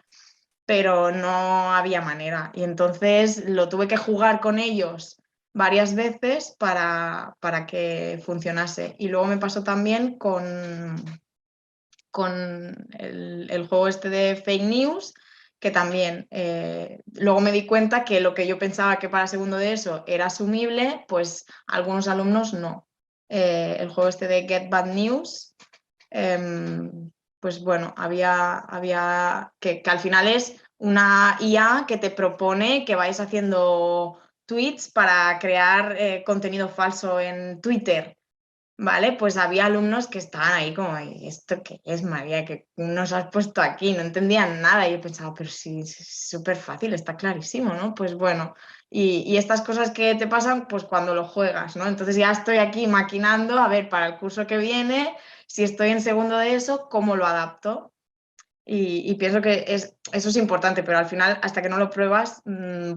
[SPEAKER 4] pero no había manera. Y entonces lo tuve que jugar con ellos varias veces para que funcionase. Y luego me pasó también con el juego este de Fake News, que también luego me di cuenta que lo que yo pensaba que para segundo de eso era asumible, pues algunos alumnos no. El juego este de Get Bad News, pues bueno, había que al final es una IA que te propone que vais haciendo tweets para crear contenido falso en Twitter. Vale, pues había alumnos que estaban ahí como, ¿esto qué es, María? ¿Qué nos has puesto aquí? No entendían nada. Y yo pensaba, pero sí, es súper fácil, está clarísimo, ¿no? Pues bueno, y estas cosas que te pasan, pues cuando lo juegas, ¿no? Entonces ya estoy aquí maquinando, a ver, para el curso que viene, si estoy en segundo de eso, ¿cómo lo adapto? Y pienso que eso es importante, pero al final, hasta que no lo pruebas,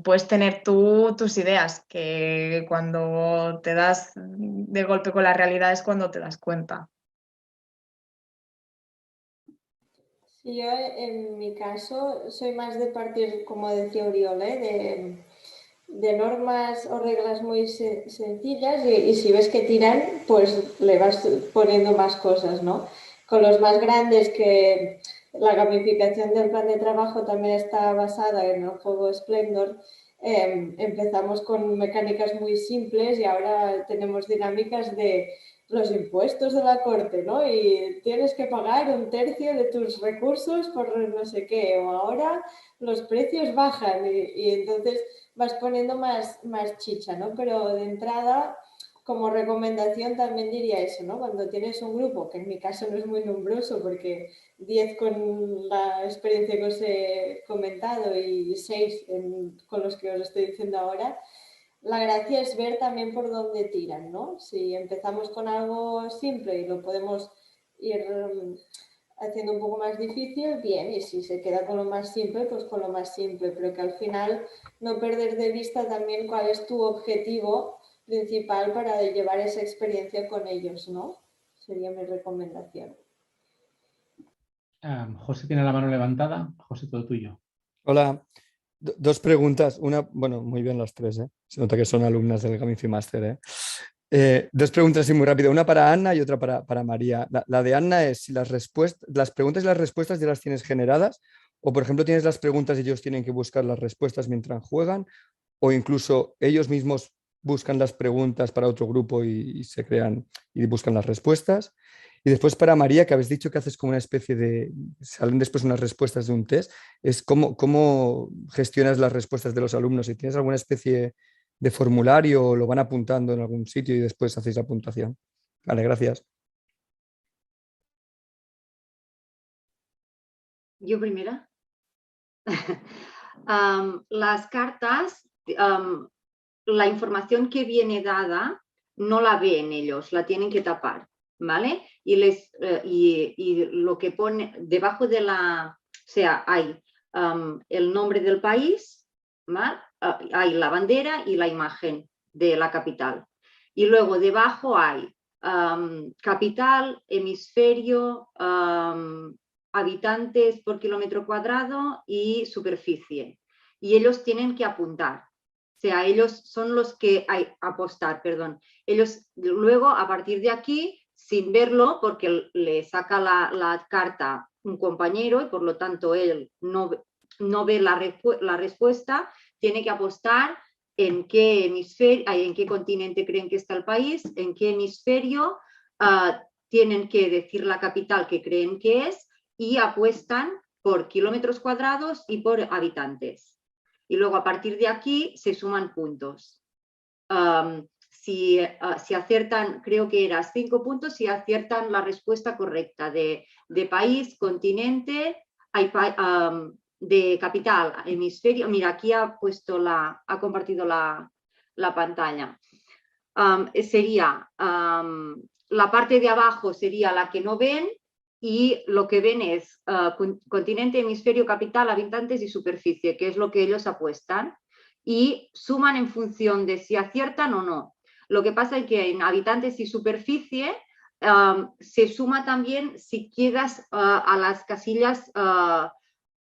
[SPEAKER 4] puedes tener tú tus ideas, que cuando te das de golpe con la realidad es cuando te das cuenta.
[SPEAKER 3] Sí, yo en mi caso soy más de partir, como decía Oriol, de normas o reglas muy sencillas y si ves que tiran, pues le vas poniendo más cosas, ¿no? Con los más grandes, que la gamificación del plan de trabajo también está basada en el juego Splendor, empezamos con mecánicas muy simples y ahora tenemos dinámicas de los impuestos de la corte, ¿no? Y tienes que pagar 1/3 de tus recursos por no sé qué, o ahora los precios bajan y entonces vas poniendo más chicha, ¿no? Pero de entrada, como recomendación también diría eso, ¿no? Cuando tienes un grupo, que en mi caso no es muy numeroso porque 10 con la experiencia que os he comentado y 6 con los que os estoy diciendo ahora, la gracia es ver también por dónde tiran, ¿no? Si empezamos con algo simple y lo podemos ir haciendo un poco más difícil, bien, y si se queda con lo más simple, pues con lo más simple, pero que al final no perder de vista también cuál es tu objetivo principal para llevar esa experiencia con ellos, ¿no? Sería mi recomendación.
[SPEAKER 1] José tiene la mano levantada. José, todo tuyo.
[SPEAKER 6] Hola, 2 preguntas. Una, bueno, muy bien las 3, ¿eh? Se nota que son alumnas del Gamifi Master, ¿eh? 2 preguntas así muy rápido, una para Anna y otra para María. La de Anna es si las preguntas y las respuestas ya las tienes generadas, o por ejemplo tienes las preguntas y ellos tienen que buscar las respuestas mientras juegan, o incluso ellos mismos buscan las preguntas para otro grupo y se crean y buscan las respuestas. Y después para María, que habéis dicho que haces como una especie de, salen después unas respuestas de un test, es cómo gestionas las respuestas de los alumnos, si tienes alguna especie de formulario o lo van apuntando en algún sitio y después hacéis la puntuación. Vale, gracias.
[SPEAKER 2] ¿Yo primera? Las cartas, la información que viene dada no la ven ellos, la tienen que tapar, ¿vale? Y lo que pone debajo de la, o sea, hay el nombre del país, ¿vale? Hay la bandera y la imagen de la capital. Y luego debajo hay capital, hemisferio, habitantes por kilómetro cuadrado y superficie. Y ellos tienen que apuntar. O sea, ellos son los que apostar, perdón. Ellos luego, a partir de aquí, sin verlo, porque le saca la carta un compañero y por lo tanto él no ve la respuesta, tiene que apostar en qué hemisferio, en qué continente creen que está el país, en qué hemisferio, tienen que decir la capital que creen que es y apuestan por kilómetros cuadrados y por habitantes. Y luego a partir de aquí se suman puntos. Si aciertan, creo que era 5 puntos, si aciertan la respuesta correcta de país, continente, de capital, hemisferio. Mira, aquí ha compartido la pantalla. Sería la parte de abajo sería la que no ven y lo que ven es continente, hemisferio, capital, habitantes y superficie, que es lo que ellos apuestan, y suman en función de si aciertan o no. Lo que pasa es que en habitantes y superficie se suma también si quedas a las casillas,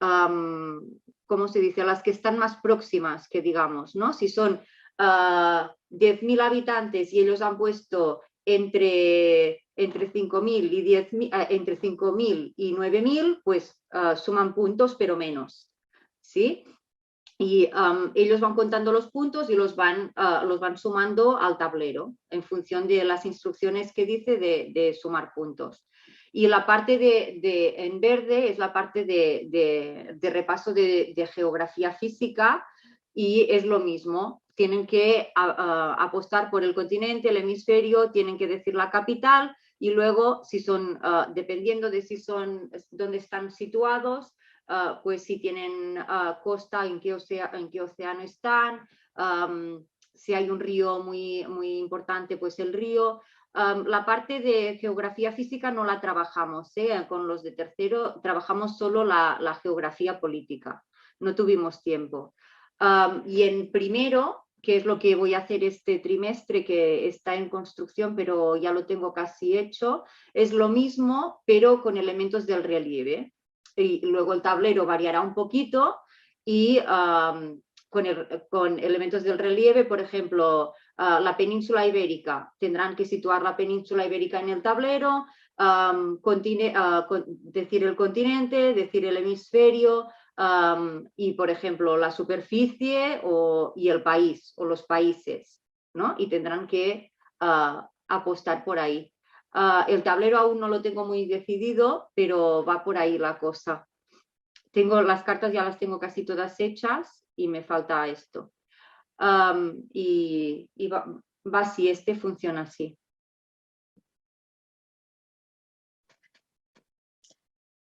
[SPEAKER 2] ¿cómo se dice? A las que están más próximas, que digamos, ¿no? Si son 10.000 habitantes y ellos han puesto entre 5.000 y 10.000, entre 5.000 y 9.000, pues suman puntos, pero menos, ¿sí? Y ellos van contando los puntos y los van sumando al tablero en función de las instrucciones que dice de sumar puntos. Y la parte en verde es la parte de repaso de geografía física y es lo mismo. Tienen que apostar por el continente, el hemisferio, tienen que decir la capital y luego, si son, dependiendo de si son, dónde están situados, pues si tienen costa, en qué océano están, si hay un río muy, muy importante, pues el río. La parte de geografía física no la trabajamos, con los de tercero trabajamos solo la geografía política, no tuvimos tiempo. Y en primero, que es lo que voy a hacer este trimestre, que está en construcción, pero ya lo tengo casi hecho, es lo mismo, pero con elementos del relieve. Y luego el tablero variará un poquito y con elementos del relieve, por ejemplo, la península ibérica, tendrán que situar la península ibérica en el tablero, decir el continente, decir el hemisferio, y, por ejemplo, la superficie y el país o los países, ¿no? Y tendrán que apostar por ahí. El tablero aún no lo tengo muy decidido, pero va por ahí la cosa. Las cartas ya las tengo casi todas hechas y me falta esto. Y va así, funciona así.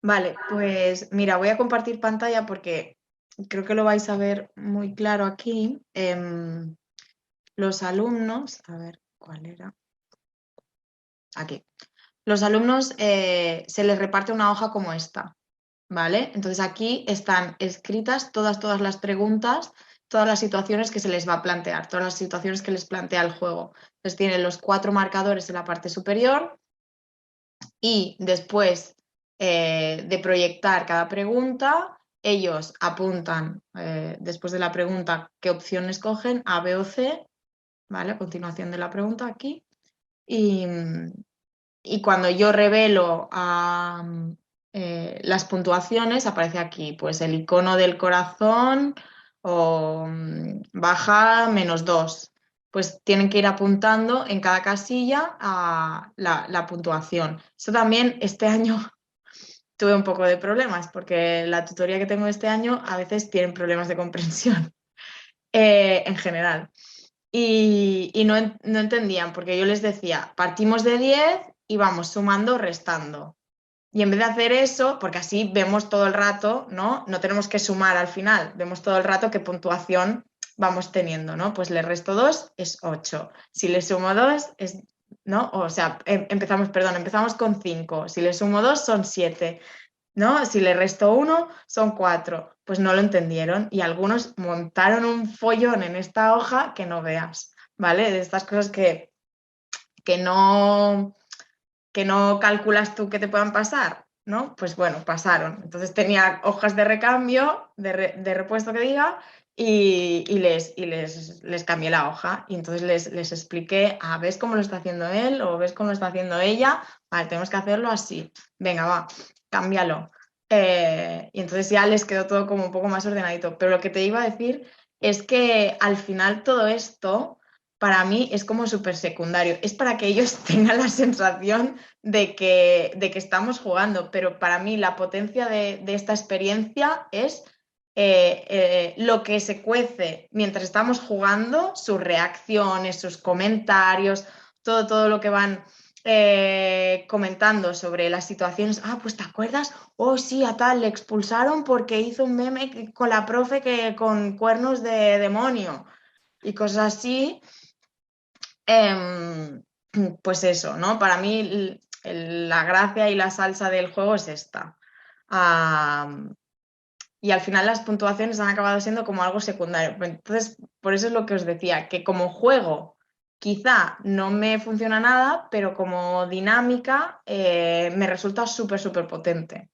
[SPEAKER 4] Vale, pues mira, voy a compartir pantalla porque creo que lo vais a ver muy claro aquí. Los alumnos, a ver, ¿cuál era? Aquí. Los alumnos se les reparte una hoja como esta, ¿vale? Entonces aquí están escritas todas las preguntas, todas las situaciones que se les va a plantear, todas las situaciones que les plantea el juego. Entonces tienen los 4 marcadores en la parte superior y después de proyectar cada pregunta, ellos apuntan después de la pregunta qué opción escogen, A, B o C, ¿vale? A continuación de la pregunta aquí. Y cuando yo revelo las puntuaciones, aparece aquí pues el icono del corazón o baja -2. Pues tienen que ir apuntando en cada casilla a la puntuación. Eso también este año tuve un poco de problemas porque la tutoría que tengo este año a veces tienen problemas de comprensión en general. Y no entendían porque yo les decía, partimos de 10 y vamos sumando, restando. Y en vez de hacer eso, porque así vemos todo el rato, ¿no? No tenemos que sumar al final, vemos todo el rato qué puntuación vamos teniendo, ¿no? Pues le resto 2 es 8. Si le sumo 2 es, ¿no? O sea, empezamos con 5. Si le sumo 2 son 7, ¿no? Si le resto 1 son 4. Pues no lo entendieron y algunos montaron un follón en esta hoja que no veas, ¿vale? De estas cosas que no calculas tú que te puedan pasar, ¿no? Pues bueno, pasaron. Entonces tenía hojas de recambio, de repuesto que diga, y les cambié la hoja. Y entonces les expliqué, ¿ves cómo lo está haciendo él o ves cómo lo está haciendo ella? Vale, tenemos que hacerlo así. Venga, va, cámbialo. Y entonces ya les quedó todo como un poco más ordenadito. Pero lo que te iba a decir es que al final todo esto para mí es como súper secundario. Es para que ellos tengan la sensación de que estamos jugando, pero para mí la potencia de esta experiencia es lo que se cuece mientras estamos jugando, sus reacciones, sus comentarios, todo lo que van comentando sobre las situaciones. Pues ¿te acuerdas? Sí, a tal le expulsaron porque hizo un meme con la profe que con cuernos de demonio y cosas así. Pues eso, ¿no? Para mí la gracia y la salsa del juego es esta. Y al final las puntuaciones han acabado siendo como algo secundario. Entonces, por eso es lo que os decía, que como juego quizá no me funciona nada, pero como dinámica me resulta súper potente.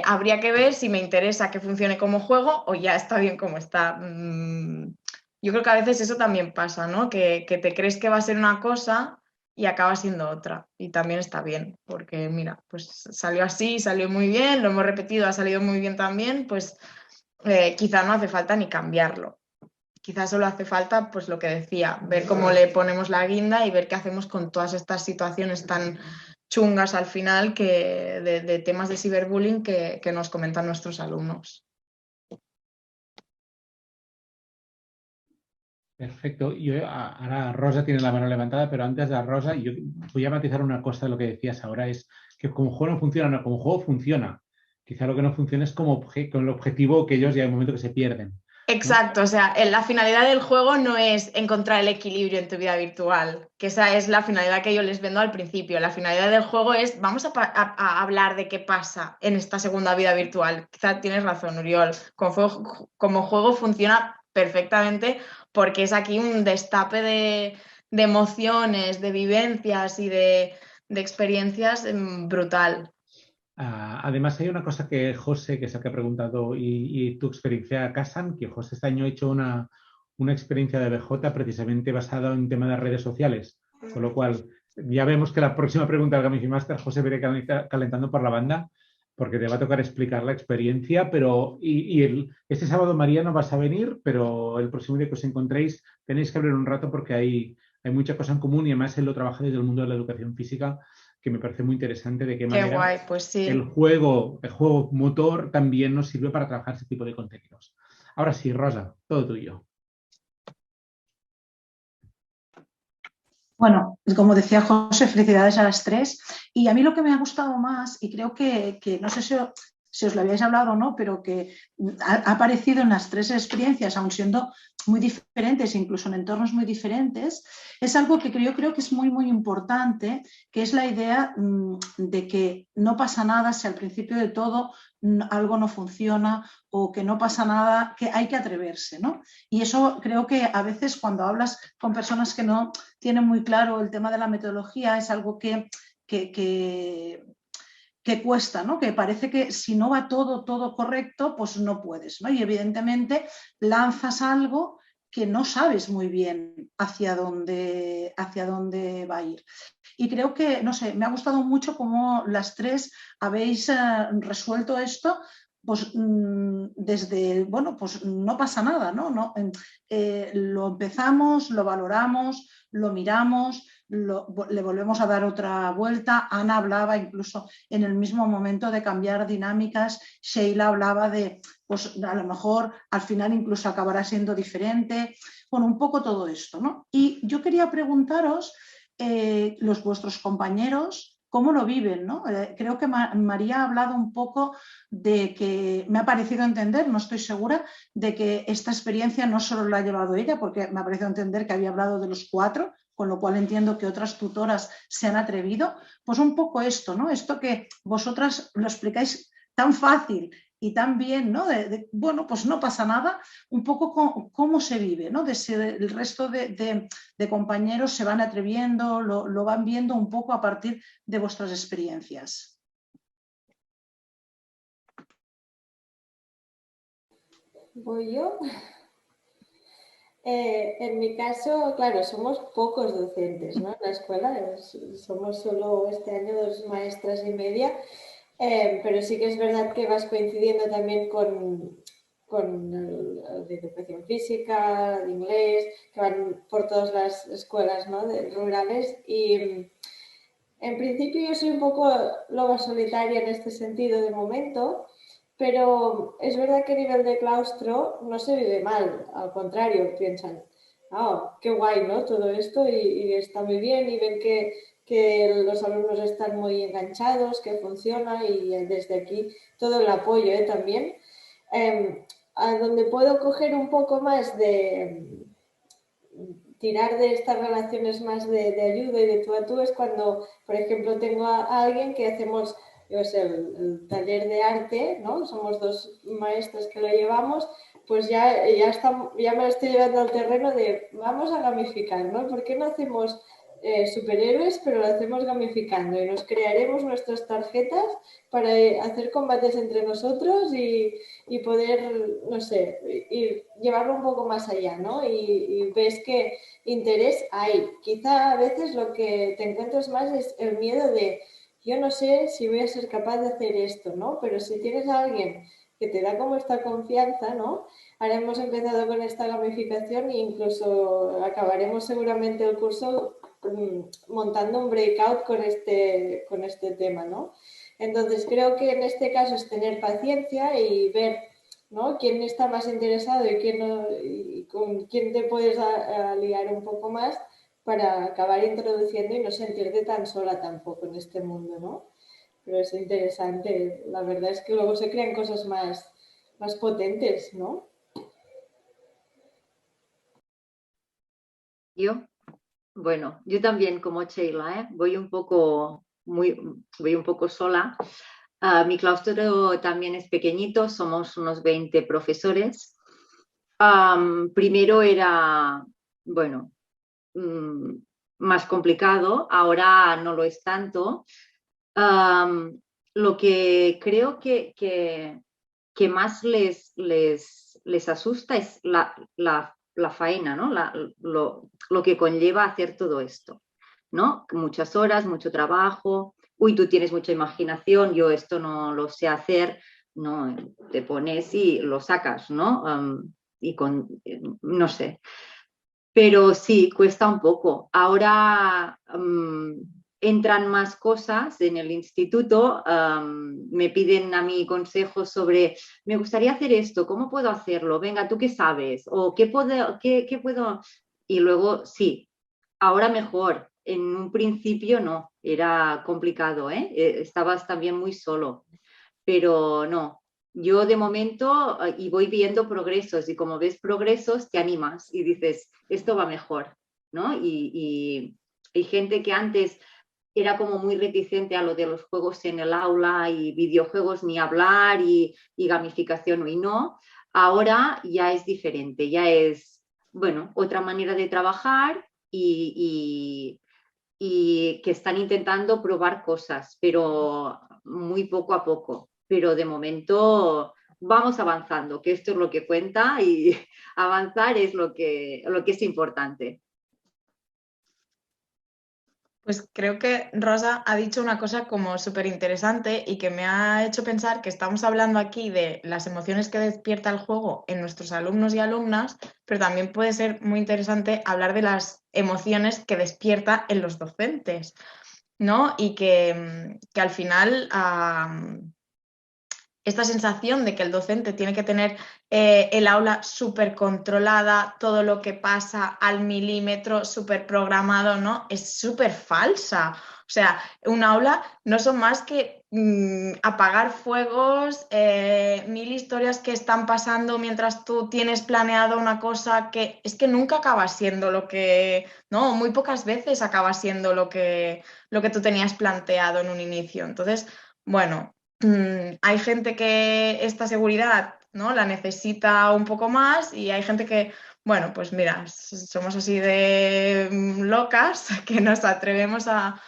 [SPEAKER 4] Habría que ver si me interesa que funcione como juego o ya está bien como está. Yo creo que a veces eso también pasa, ¿no? Que te crees que va a ser una cosa y acaba siendo otra. Y también está bien, porque mira, pues salió así, salió muy bien, lo hemos repetido, ha salido muy bien también, pues quizá no hace falta ni cambiarlo. Quizá solo hace falta, pues lo que decía, ver cómo le ponemos la guinda y ver qué hacemos con todas estas situaciones tan chungas al final de temas de ciberbullying que nos comentan nuestros alumnos.
[SPEAKER 1] Perfecto. Ahora Rosa tiene la mano levantada, pero antes de Rosa, yo voy a matizar una cosa de lo que decías ahora, es que como juego no funciona, no, como juego funciona. Quizá lo que no funciona es con el objetivo que ellos ya hay un momento que se pierden.
[SPEAKER 4] Exacto, o sea, la finalidad del juego no es encontrar el equilibrio en tu vida virtual, que esa es la finalidad que yo les vendo al principio. La finalidad del juego es, vamos a hablar de qué pasa en esta segunda vida virtual. Quizá tienes razón, Uriol, como juego funciona perfectamente porque es aquí un destape de emociones, de vivencias y de experiencias brutal.
[SPEAKER 1] Además, hay una cosa que José, que es el que ha preguntado, y tu experiencia casan, que José este año ha hecho una experiencia de BJ precisamente basada en tema de redes sociales, con lo cual ya vemos que la próxima pregunta del Gamifi Master, José viene calentando por la banda, porque te va a tocar explicar la experiencia, pero este sábado, María, no vas a venir, pero el próximo día que os encontréis tenéis que hablar un rato porque hay mucha cosa en común y además él lo trabaja desde el mundo de la educación física, que me parece muy interesante de qué manera
[SPEAKER 4] Qué guay, pues sí.
[SPEAKER 1] el juego motor también nos sirve para trabajar ese tipo de contenidos. Ahora sí, Rosa, todo tuyo.
[SPEAKER 7] Bueno, como decía José, felicidades a las tres. Y a mí lo que me ha gustado más, y creo que no sé si os lo habíais hablado o no, pero que ha aparecido en las tres experiencias, aun siendo muy diferentes, incluso en entornos muy diferentes, es algo que yo creo que es muy importante, que es la idea de que no pasa nada si al principio de todo algo no funciona o que no pasa nada, que hay que atreverse, ¿no? Y eso creo que a veces cuando hablas con personas que no tienen muy claro el tema de la metodología es algo que cuesta, ¿no? Que parece que si no va todo correcto, pues no puedes, ¿no? Y evidentemente lanzas algo que no sabes muy bien hacia dónde va a ir. Y creo que, no sé, me ha gustado mucho cómo las tres habéis resuelto esto, pues desde, bueno, pues no pasa nada, ¿no? Lo empezamos, lo valoramos, lo miramos, le volvemos a dar otra vuelta. Ana hablaba incluso en el mismo momento de cambiar dinámicas, Sheila hablaba de, pues a lo mejor al final incluso acabará siendo diferente, bueno, un poco todo esto, ¿no? Y yo quería preguntaros, vuestros compañeros, cómo lo viven, ¿no? Creo que María ha hablado un poco de que, me ha parecido entender, no estoy segura, de que esta experiencia no solo la ha llevado ella, porque me ha parecido entender que había hablado de los 4, con lo cual entiendo que otras tutoras se han atrevido. Pues un poco esto, ¿no? Esto que vosotras lo explicáis tan fácil y tan bien, ¿no? Bueno, pues no pasa nada, un poco cómo se vive, ¿no? De si el resto de compañeros se van atreviendo, lo van viendo un poco a partir de vuestras experiencias.
[SPEAKER 3] ¿Voy yo? En mi caso, claro, somos pocos docentes, ¿no? En la escuela somos solo este año 2 maestras y media. Pero sí que es verdad que vas coincidiendo también con el de educación física, de inglés, que van por todas las escuelas, ¿no? Rurales. Y en principio yo soy un poco loba solitaria en este sentido de momento, pero es verdad que a nivel de claustro no se vive mal, al contrario, piensan, qué guay, ¿no? Todo esto y está muy bien y ven que los alumnos están muy enganchados, que funciona y desde aquí todo el apoyo también. A donde puedo coger un poco más de tirar de estas relaciones más de ayuda y de tú a tú es cuando, por ejemplo, tengo a alguien que hacemos el taller de arte, ¿no? Somos 2 maestras que lo llevamos, pues ya me lo estoy llevando al terreno de vamos a gamificar, ¿no? ¿Por qué no hacemos superhéroes, pero lo hacemos gamificando y nos crearemos nuestras tarjetas para hacer combates entre nosotros y poder, no sé, y llevarlo un poco más allá, ¿no? Y ves que interés hay. Quizá a veces lo que te encuentras más es el miedo de yo no sé si voy a ser capaz de hacer esto, ¿no? Pero si tienes a alguien que te da como esta confianza, ¿no? Ahora hemos empezado con esta gamificación e incluso acabaremos seguramente el curso montando un breakout con este tema, ¿no? Entonces creo que en este caso es tener paciencia y ver, ¿no? Quién está más interesado y quién no, y con quién te puedes aliar un poco más para acabar introduciendo y no sentirte tan sola tampoco en este mundo, ¿no? Pero es interesante, la verdad es que luego se crean cosas más potentes, ¿no?
[SPEAKER 2] Yo, bueno, yo también como Sheila, voy un poco sola. Mi claustro también es pequeñito, somos unos 20 profesores. Primero era, bueno, más complicado, ahora no lo es tanto. Lo que creo que más les asusta es la faena, ¿no? Lo que conlleva hacer todo esto, ¿no? Muchas horas, mucho trabajo. Uy, tú tienes mucha imaginación, yo esto no lo sé hacer, no, te pones y lo sacas, ¿no? No sé. Pero sí, cuesta un poco. Ahora entran más cosas en el instituto, me piden a mí consejos sobre, me gustaría hacer esto, ¿cómo puedo hacerlo? Venga, ¿tú qué sabes? ¿O qué puedo? Y luego, sí, ahora mejor. En un principio no, era complicado, ¿eh? Estabas también muy solo, pero no. Yo de momento, y voy viendo progresos, y como ves progresos, te animas y dices, esto va mejor, ¿no? Y hay gente que antes era como muy reticente a lo de los juegos en el aula y videojuegos ni hablar y gamificación y no. Ahora ya es diferente, ya es, bueno, otra manera de trabajar y que están intentando probar cosas, pero muy poco a poco. Pero de momento vamos avanzando, que esto es lo que cuenta y avanzar es lo que es importante.
[SPEAKER 4] Pues creo que Rosa ha dicho una cosa como súper interesante y que me ha hecho pensar que estamos hablando aquí de las emociones que despierta el juego en nuestros alumnos y alumnas, pero también puede ser muy interesante hablar de las emociones que despierta en los docentes, ¿no? Y que al final esta sensación de que el docente tiene que tener el aula súper controlada, todo lo que pasa al milímetro, súper programado, ¿no? Es súper falsa. O sea, un aula no son más que apagar fuegos, 1000 historias que están pasando mientras tú tienes planeado una cosa que es que nunca acaba siendo lo que, no, muy pocas veces acaba siendo lo que tú tenías planteado en un inicio. Entonces, bueno, hay gente que esta seguridad, ¿no?, la necesita un poco más y hay gente que, bueno, pues mira, somos así de locas que nos atrevemos a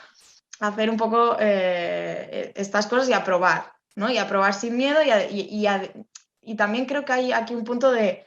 [SPEAKER 4] hacer un poco estas cosas y a probar, ¿no? Y a probar sin miedo y también creo que hay aquí un punto de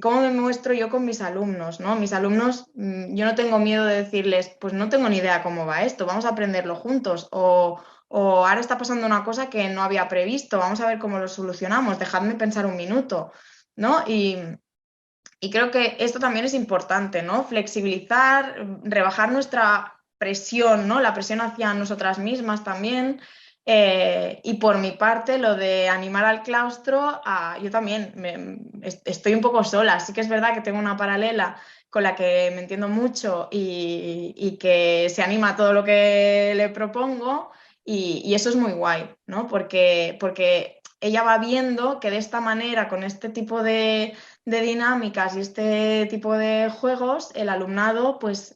[SPEAKER 4] cómo me muestro yo con mis alumnos, ¿no? Mis alumnos, yo no tengo miedo de decirles, pues no tengo ni idea cómo va esto, vamos a aprenderlo juntos o ahora está pasando una cosa que no había previsto, vamos a ver cómo lo solucionamos, dejadme pensar un minuto, ¿no? Y creo que esto también es importante, ¿no? Flexibilizar, rebajar nuestra presión, ¿no? La presión hacia nosotras mismas también. Y por mi parte, lo de animar al claustro, yo también estoy un poco sola. Sí que es verdad que tengo una paralela con la que me entiendo mucho y que se anima a todo lo que le propongo y eso es muy guay, ¿no? Porque ella va viendo que de esta manera, con este tipo de dinámicas y este tipo de juegos, el alumnado pues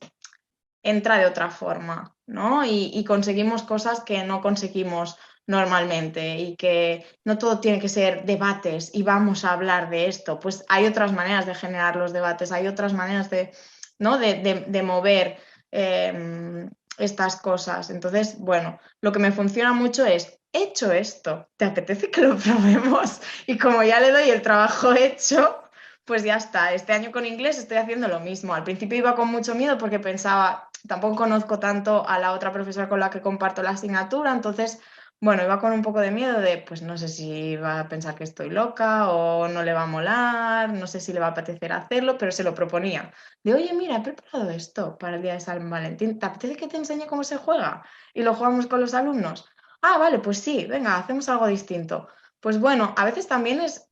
[SPEAKER 4] entra de otra forma, ¿no? Y conseguimos cosas que no conseguimos normalmente y que no todo tiene que ser debates y vamos a hablar de esto, pues hay otras maneras de generar los debates, hay otras maneras de, ¿no?, de mover estas cosas. Entonces, bueno, lo que me funciona mucho es, he hecho esto, ¿te apetece que lo probemos? Y como ya le doy el trabajo hecho, pues ya está. Este año con inglés estoy haciendo lo mismo. Al principio iba con mucho miedo porque pensaba, tampoco conozco tanto a la otra profesora con la que comparto la asignatura, entonces, bueno, iba con un poco de miedo de, pues no sé si va a pensar que estoy loca o no le va a molar, no sé si le va a apetecer hacerlo, pero se lo proponía. De, oye, mira, he preparado esto para el día de San Valentín, ¿te apetece que te enseñe cómo se juega? Y lo jugamos con los alumnos. Ah, vale, pues sí, venga, hacemos algo distinto. Pues bueno, a veces también es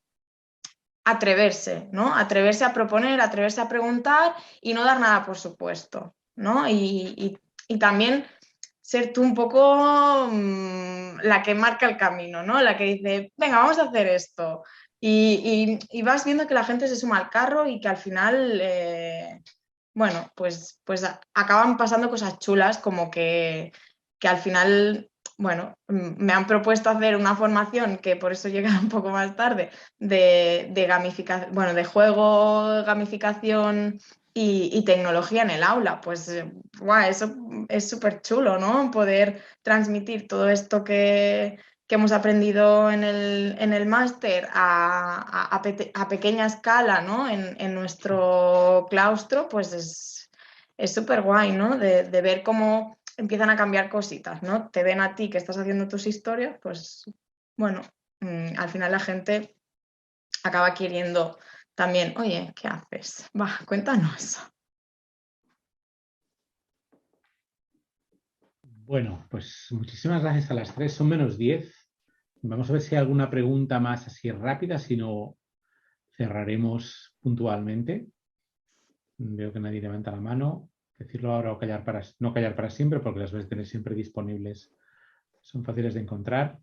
[SPEAKER 4] atreverse, ¿no? Atreverse a proponer, atreverse a preguntar y no dar nada por supuesto, ¿no? Y también ser tú un poco la que marca el camino, ¿no? La que dice, venga, vamos a hacer esto. Y vas viendo que la gente se suma al carro y que al final, bueno, pues acaban pasando cosas chulas como que al final, bueno, me han propuesto hacer una formación que por eso llega un poco más tarde, de gamificación, bueno, de juego, gamificación y tecnología en el aula. Pues, guau, eso es súper chulo, ¿no? Poder transmitir todo esto que hemos aprendido en el máster a pequeña escala, ¿no? En nuestro claustro, pues es súper guay, ¿no? De ver cómo empiezan a cambiar cositas, ¿no? Te ven a ti que estás haciendo tus historias, pues bueno, al final la gente acaba queriendo también, oye, ¿qué haces? Va, cuéntanos.
[SPEAKER 1] Bueno, pues muchísimas gracias a las tres. Son -10. Vamos a ver si hay alguna pregunta más así rápida, si no cerraremos puntualmente. Veo que nadie levanta la mano. Decirlo ahora o callar no callar para siempre, porque las vais a tener siempre disponibles. Son fáciles de encontrar.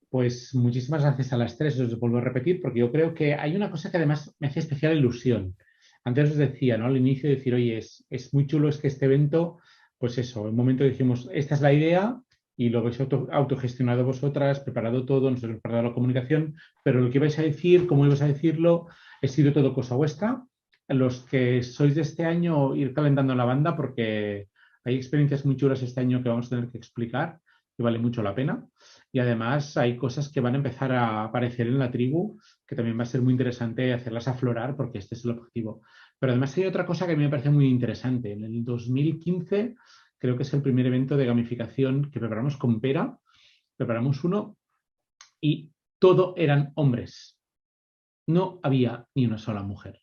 [SPEAKER 1] Pues muchísimas gracias a las tres. Os vuelvo a repetir, porque yo creo que hay una cosa que además me hace especial ilusión. Antes os decía, ¿no?, al inicio, decir, oye, es muy chulo que este evento, pues eso, en un momento dijimos, esta es la idea y lo habéis autogestionado vosotras, preparado todo, nosotros hemos preparado la comunicación, pero lo que vais a decir, cómo ibais a decirlo, ha sido todo cosa vuestra. Los que sois de este año, ir calentando la banda, porque hay experiencias muy chulas este año que vamos a tener que explicar, que vale mucho la pena. Y además hay cosas que van a empezar a aparecer en la tribu, que también va a ser muy interesante hacerlas aflorar, porque este es el objetivo. Pero además hay otra cosa que a mí me parece muy interesante. En el 2015, creo que es el primer evento de gamificación que preparamos con Pera. Preparamos uno y todo eran hombres. No había ni una sola mujer.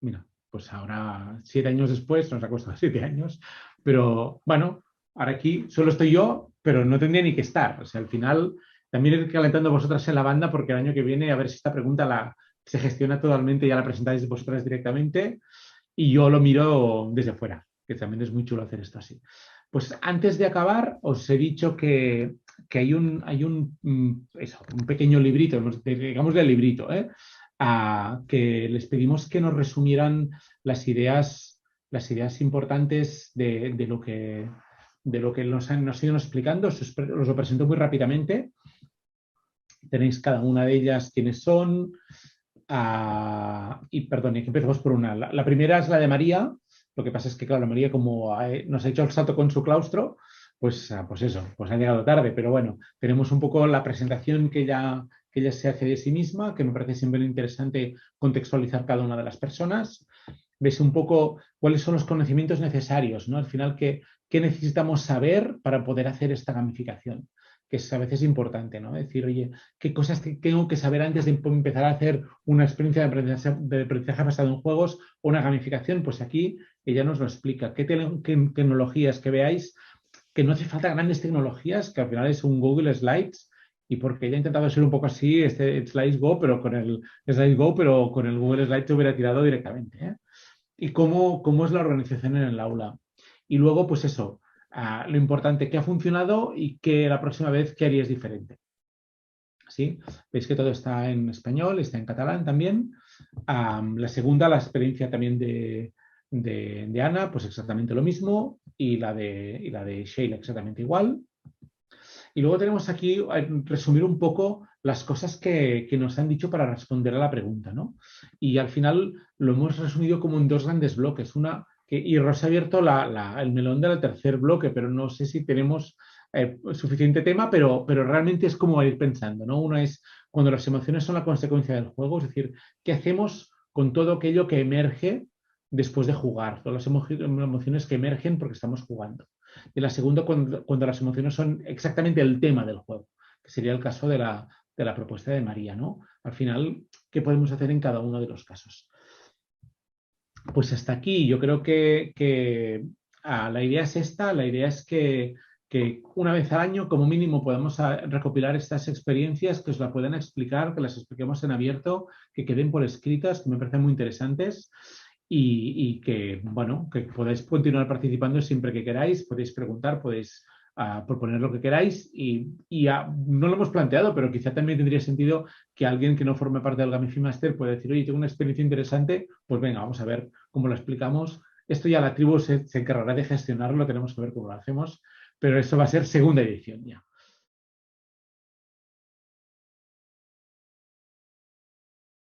[SPEAKER 1] Mira, pues ahora, 7 años después, nos ha costado 7 años, pero bueno, ahora aquí solo estoy yo, pero no tendría ni que estar. O sea, al final, también ir calentando vosotras en la banda, porque el año que viene, a ver si esta pregunta se gestiona totalmente, ya la presentáis vosotras directamente y yo lo miro desde fuera. que también es muy chulo hacer esto así. Pues antes de acabar, os he dicho que hay un pequeño librito, digamos del librito, que les pedimos que nos resumieran las ideas importantes de lo que nos han ido explicando. Os lo presento muy rápidamente. Tenéis cada una de ellas quiénes son. Y perdón, aquí empezamos por una. La primera es la de María. Lo que pasa es que, claro, María, como nos ha hecho el salto con su claustro, pues eso, pues ha llegado tarde. Pero bueno, tenemos un poco la presentación que ella se hace de sí misma, que me parece siempre interesante contextualizar cada una de las personas. Veis un poco cuáles son los conocimientos necesarios, ¿no? Al final, ¿qué necesitamos saber para poder hacer esta gamificación? Que es a veces importante, ¿no? Decir, oye, ¿qué cosas tengo que saber antes de empezar a hacer una experiencia de aprendizaje basado en juegos o una gamificación? Pues aquí ella nos lo explica. ¿Qué tecnologías que veáis? Que no hace falta grandes tecnologías, que al final es un Google Slides, y porque ella ha intentado ser un poco así, Slides Go, pero con el Google Slides se hubiera tirado directamente, ¿eh? Y cómo es la organización en el aula. Y luego, pues eso, lo importante, qué ha funcionado y que la próxima vez qué harías diferente. ¿Sí? Veis que todo está en español, está en catalán también. La segunda, la experiencia también de Ana, pues exactamente lo mismo. Y la de Sheila exactamente igual. Y luego tenemos aquí, resumir un poco las cosas que nos han dicho para responder a la pregunta, ¿no? Y al final lo hemos resumido como en dos grandes bloques. Y Rosa ha abierto el melón del tercer bloque, pero no sé si tenemos suficiente tema, pero realmente es como ir pensando, ¿no? Uno es cuando las emociones son la consecuencia del juego, es decir, ¿qué hacemos con todo aquello que emerge después de jugar? Todas las emociones que emergen porque estamos jugando. Y la segunda, cuando las emociones son exactamente el tema del juego, que sería el caso de la propuesta de María, ¿no? Al final, ¿qué podemos hacer en cada uno de los casos? Pues hasta aquí. Yo creo que la idea es esta. La idea es que una vez al año, como mínimo, podamos recopilar estas experiencias, que os la puedan explicar, que las expliquemos en abierto, que queden por escritas, que me parecen muy interesantes. Y que, bueno, que podáis continuar participando siempre que queráis, podéis preguntar, podéis proponer lo que queráis y no lo hemos planteado, pero quizá también tendría sentido que alguien que no forme parte del Gamify Master pueda decir, oye, tengo una experiencia interesante, pues venga, vamos a ver cómo lo explicamos. Esto ya la tribu se encargará de gestionarlo, tenemos que ver cómo lo hacemos, pero eso va a ser segunda edición ya.